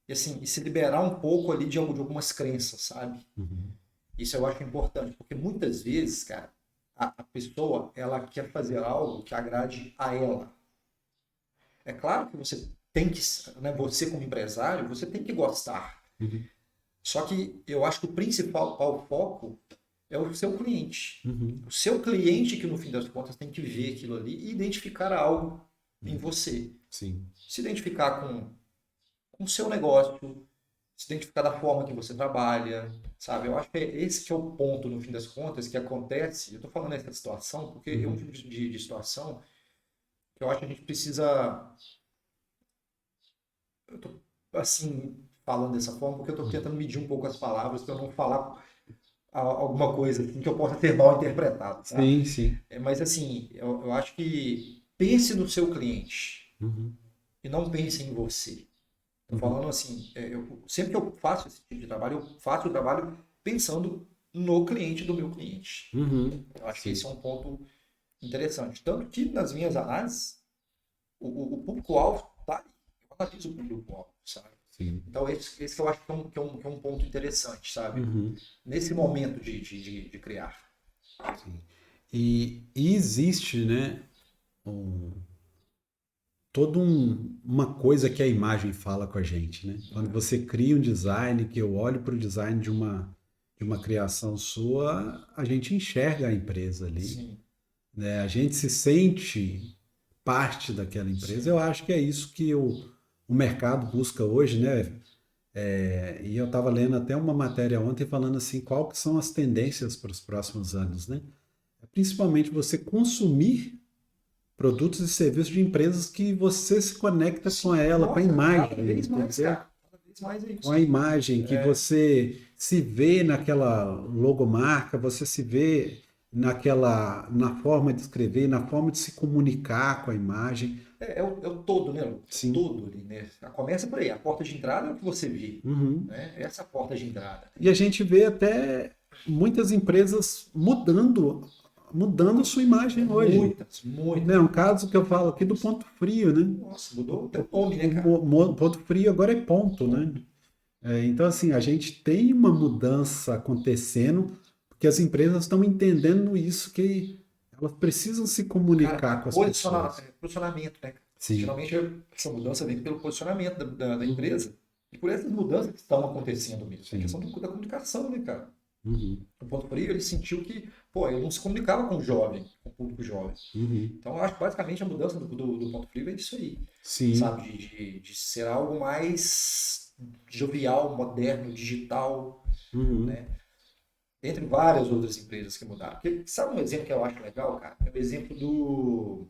Speaker 2: e assim, e se liberar um pouco ali de algumas crenças, sabe?
Speaker 1: Uhum.
Speaker 2: Isso eu acho importante, porque muitas vezes, cara, a pessoa, ela quer fazer algo que agrade a ela. É claro que você tem que, né, você como empresário, você tem que gostar.
Speaker 1: Uhum.
Speaker 2: Só que eu acho que o principal foco é o seu cliente.
Speaker 1: Uhum.
Speaker 2: O seu cliente que, no fim das contas, tem que ver aquilo ali e identificar algo em você.
Speaker 1: Sim.
Speaker 2: Se identificar com o seu negócio, se identificar da forma que você trabalha, sabe? Eu acho que esse que é o ponto, no fim das contas, que acontece. Eu estou falando nessa situação porque é um
Speaker 1: Uhum.
Speaker 2: tipo de situação que eu acho que a gente precisa. Eu estou, assim, falando dessa forma porque eu estou tentando medir um pouco as palavras para eu não falar alguma coisa assim, que eu possa ter mal interpretado, tá?
Speaker 1: Sim, sim.
Speaker 2: Mas assim, eu acho que pense no seu cliente
Speaker 1: Uhum.
Speaker 2: e não pense em você. Estou
Speaker 1: Uhum.
Speaker 2: falando assim, sempre que eu faço esse tipo de trabalho, eu faço o trabalho pensando no cliente do meu cliente.
Speaker 1: Uhum.
Speaker 2: Eu acho que
Speaker 1: Sim.
Speaker 2: esse é um ponto interessante. Tanto que nas minhas análises, o público-alvo está ali. Eu analiso o público-alvo, sabe?
Speaker 1: Sim.
Speaker 2: Então, esse que eu acho que é um ponto interessante, sabe?
Speaker 1: Uhum.
Speaker 2: Nesse momento de criar.
Speaker 1: Sim. E existe, né, um, uma coisa que a imagem fala com a gente, né? Quando você cria um design, que eu olho para o design de uma criação sua, a gente enxerga a empresa ali,
Speaker 2: Sim,
Speaker 1: né? A gente se sente parte daquela empresa. Eu
Speaker 2: sim,
Speaker 1: acho que é isso que o mercado busca hoje, né? E eu estava lendo até uma matéria ontem falando assim, qual que são as tendências para os próximos anos, né? Principalmente você consumir produtos e serviços de empresas que você se conecta com
Speaker 2: sim.
Speaker 1: ela, com a
Speaker 2: Nossa, cada
Speaker 1: imagem,
Speaker 2: vez mais,
Speaker 1: entendeu?
Speaker 2: cara. Cada vez mais é
Speaker 1: Com
Speaker 2: isso.
Speaker 1: a imagem que você se vê naquela logomarca, você se vê na forma de escrever, na forma de se comunicar com a imagem.
Speaker 2: É o todo, né, Lu? O
Speaker 1: Sim.
Speaker 2: todo ali, né? Começa por aí. A porta de entrada é o que você vê,
Speaker 1: Uhum.
Speaker 2: né? Essa é a porta de entrada.
Speaker 1: E a gente vê até muitas empresas mudando sua imagem hoje.
Speaker 2: Muitas, muitas.
Speaker 1: Né? Um caso que eu falo aqui do Ponto Frio, né?
Speaker 2: Nossa, mudou até o nome, né, cara?
Speaker 1: Ponto Frio agora é ponto, né?
Speaker 2: Ponto.
Speaker 1: Então, assim, a gente tem uma mudança acontecendo, porque as empresas estão entendendo isso, que elas precisam se
Speaker 2: Cara,
Speaker 1: comunicar com as pessoas.
Speaker 2: posicionamento, né?
Speaker 1: Sim.
Speaker 2: Geralmente essa mudança vem pelo posicionamento da empresa. E por essas mudanças que estão acontecendo mesmo. A questão
Speaker 1: Sim.
Speaker 2: da comunicação, né, cara?
Speaker 1: Uhum.
Speaker 2: No Ponto Frio, ele sentiu que, pô, ele não se comunicava com o jovem, com o público jovem.
Speaker 1: Uhum.
Speaker 2: Então, eu acho que basicamente a mudança do Ponto Frio é isso aí,
Speaker 1: Sim.
Speaker 2: sabe? De ser algo mais jovial, moderno, digital,
Speaker 1: Uhum.
Speaker 2: né? Entre várias outras empresas que mudaram. Porque, sabe um exemplo que eu acho legal, cara? É o exemplo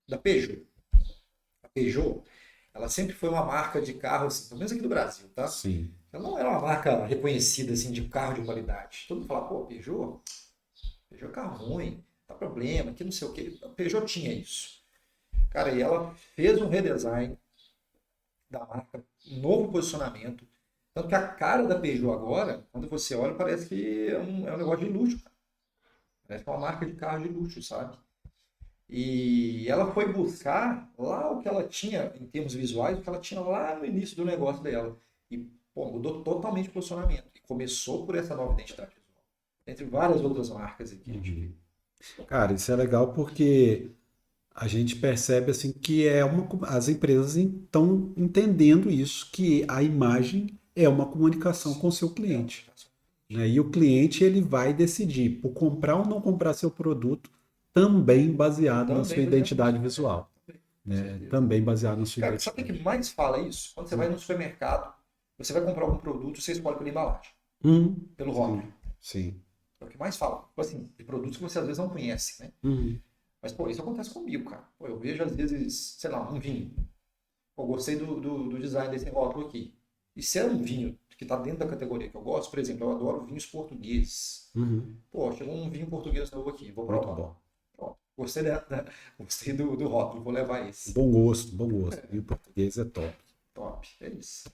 Speaker 2: da Peugeot. A Peugeot, ela sempre foi uma marca de carro, assim, pelo menos aqui do Brasil, tá?
Speaker 1: Sim.
Speaker 2: Ela não era uma marca reconhecida, assim, de carro de qualidade. Todo mundo fala, pô, Peugeot é carro ruim, dá problema, que não sei o que. A Peugeot tinha isso. Cara, e ela fez um redesign da marca, um novo posicionamento. Tanto que a cara da Peugeot agora, quando você olha, parece que é um negócio de luxo, cara. Parece que é uma marca de carro de luxo, sabe? E ela foi buscar lá o que ela tinha, em termos visuais, o que ela tinha lá no início do negócio dela. E, pô, mudou totalmente o posicionamento. E começou por essa nova identidade visual. Entre várias outras marcas aqui.
Speaker 1: Cara, isso é legal porque a gente percebe assim que as empresas estão entendendo isso, que a imagem é uma comunicação com o seu cliente, né? E o cliente ele vai decidir por comprar ou não comprar seu produto também baseado na sua identidade visual, né? Também baseado na sua
Speaker 2: Cara,
Speaker 1: identidade.
Speaker 2: sabe o que mais fala isso? Quando você vai no supermercado, você vai comprar algum produto, você escolhe pela embalagem, pelo rótulo.
Speaker 1: Sim.
Speaker 2: É o que mais fala. Tipo assim, de produtos que você às vezes não conhece, né? Mas, pô, isso acontece comigo, cara. Pô, eu vejo às vezes, sei lá, um vinho. Pô, gostei do design desse rótulo aqui. E se é um vinho que está dentro da categoria que eu gosto, por exemplo, eu adoro vinhos portugueses. Pô, chegou um vinho português novo aqui, vou provar.
Speaker 1: Muito bom.
Speaker 2: Pronto. Gostei do rótulo, vou levar esse.
Speaker 1: Bom gosto, bom gosto. Vinho português é top.
Speaker 2: Top, é isso.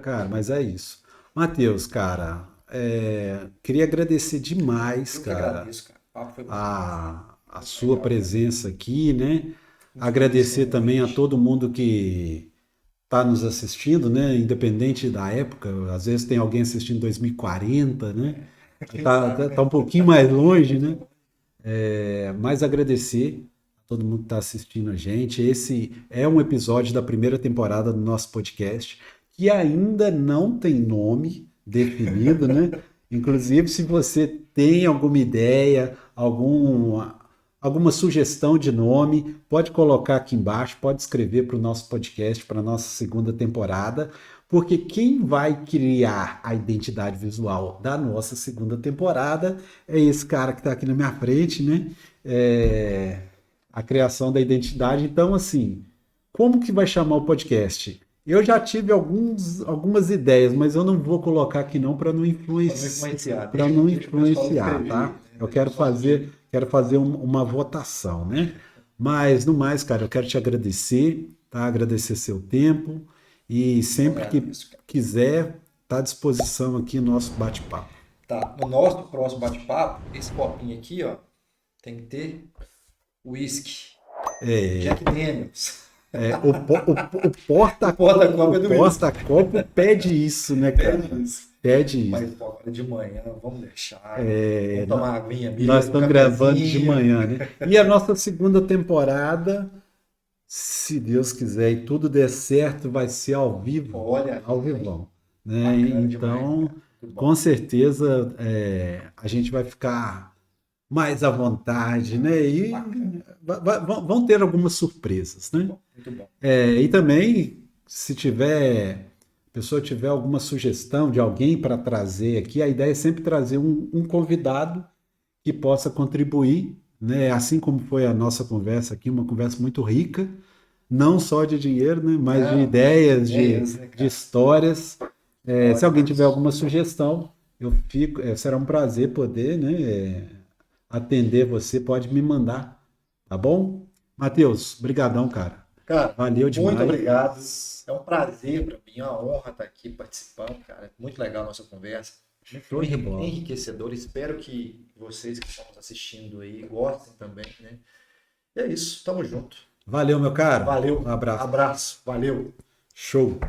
Speaker 1: Cara, mas é isso. Matheus, cara, queria agradecer demais,
Speaker 2: Eu que
Speaker 1: cara,
Speaker 2: agradeço, cara. O papo foi
Speaker 1: a sua presença aqui, né? Agradecer também a todo mundo que está nos assistindo, né? Independente da época, às vezes tem alguém assistindo em 2040, né? Tá um pouquinho mais longe, né? Mas agradecer a todo mundo que está assistindo a gente. Esse é um episódio da primeira temporada do nosso podcast, que ainda não tem nome definido, né? Inclusive, se você tem alguma ideia, alguma sugestão de nome, pode colocar aqui embaixo, pode escrever para o nosso podcast, para a nossa segunda temporada, porque quem vai criar a identidade visual da nossa segunda temporada é esse cara que está aqui na minha frente, né? A criação da identidade. Então, assim, como que vai chamar o podcast? Eu já tive algumas ideias, mas eu não vou colocar aqui não para não influenciar, tá? Eu quero fazer uma votação, né? Mas no mais, cara, eu quero te agradecer, tá? Agradecer seu tempo e sempre que quiser, tá à disposição aqui no nosso bate-papo.
Speaker 2: Tá, no nosso próximo bate-papo, esse copinho aqui, ó, tem que ter whisky. Jack Daniels.
Speaker 1: O porta-copo pede isso, né, cara? Pede isso.
Speaker 2: Mas pô, agora de manhã, vamos deixar. Vamos tomar uma aguinha.
Speaker 1: Nós estamos gravando de manhã, né? E a nossa segunda temporada, se Deus quiser e tudo der certo, vai ser ao vivo.
Speaker 2: Olha,
Speaker 1: ao vivão, né? Então, demais, com certeza, a gente vai ficar mais à vontade, né? E vão ter algumas surpresas, né?
Speaker 2: Muito bom.
Speaker 1: E também, se a pessoa tiver alguma sugestão de alguém para trazer aqui, a ideia é sempre trazer um convidado que possa contribuir, né? Assim como foi a nossa conversa aqui, uma conversa muito rica, não só de dinheiro, né? Mas de ideias, de histórias. Se alguém tiver alguma sugestão, será um prazer poder, né? Atender você, pode me mandar, tá bom? Matheus, brigadão, cara.
Speaker 2: Cara,
Speaker 1: valeu demais.
Speaker 2: Muito obrigado. É um prazer para mim, é uma honra estar aqui participando, cara. Muito legal a nossa conversa. Muito enriquecedor. Espero que vocês que estão assistindo aí gostem também, né? E é isso, tamo junto.
Speaker 1: Valeu, meu cara.
Speaker 2: Valeu.
Speaker 1: Um abraço.
Speaker 2: Abraço. Valeu.
Speaker 1: Show.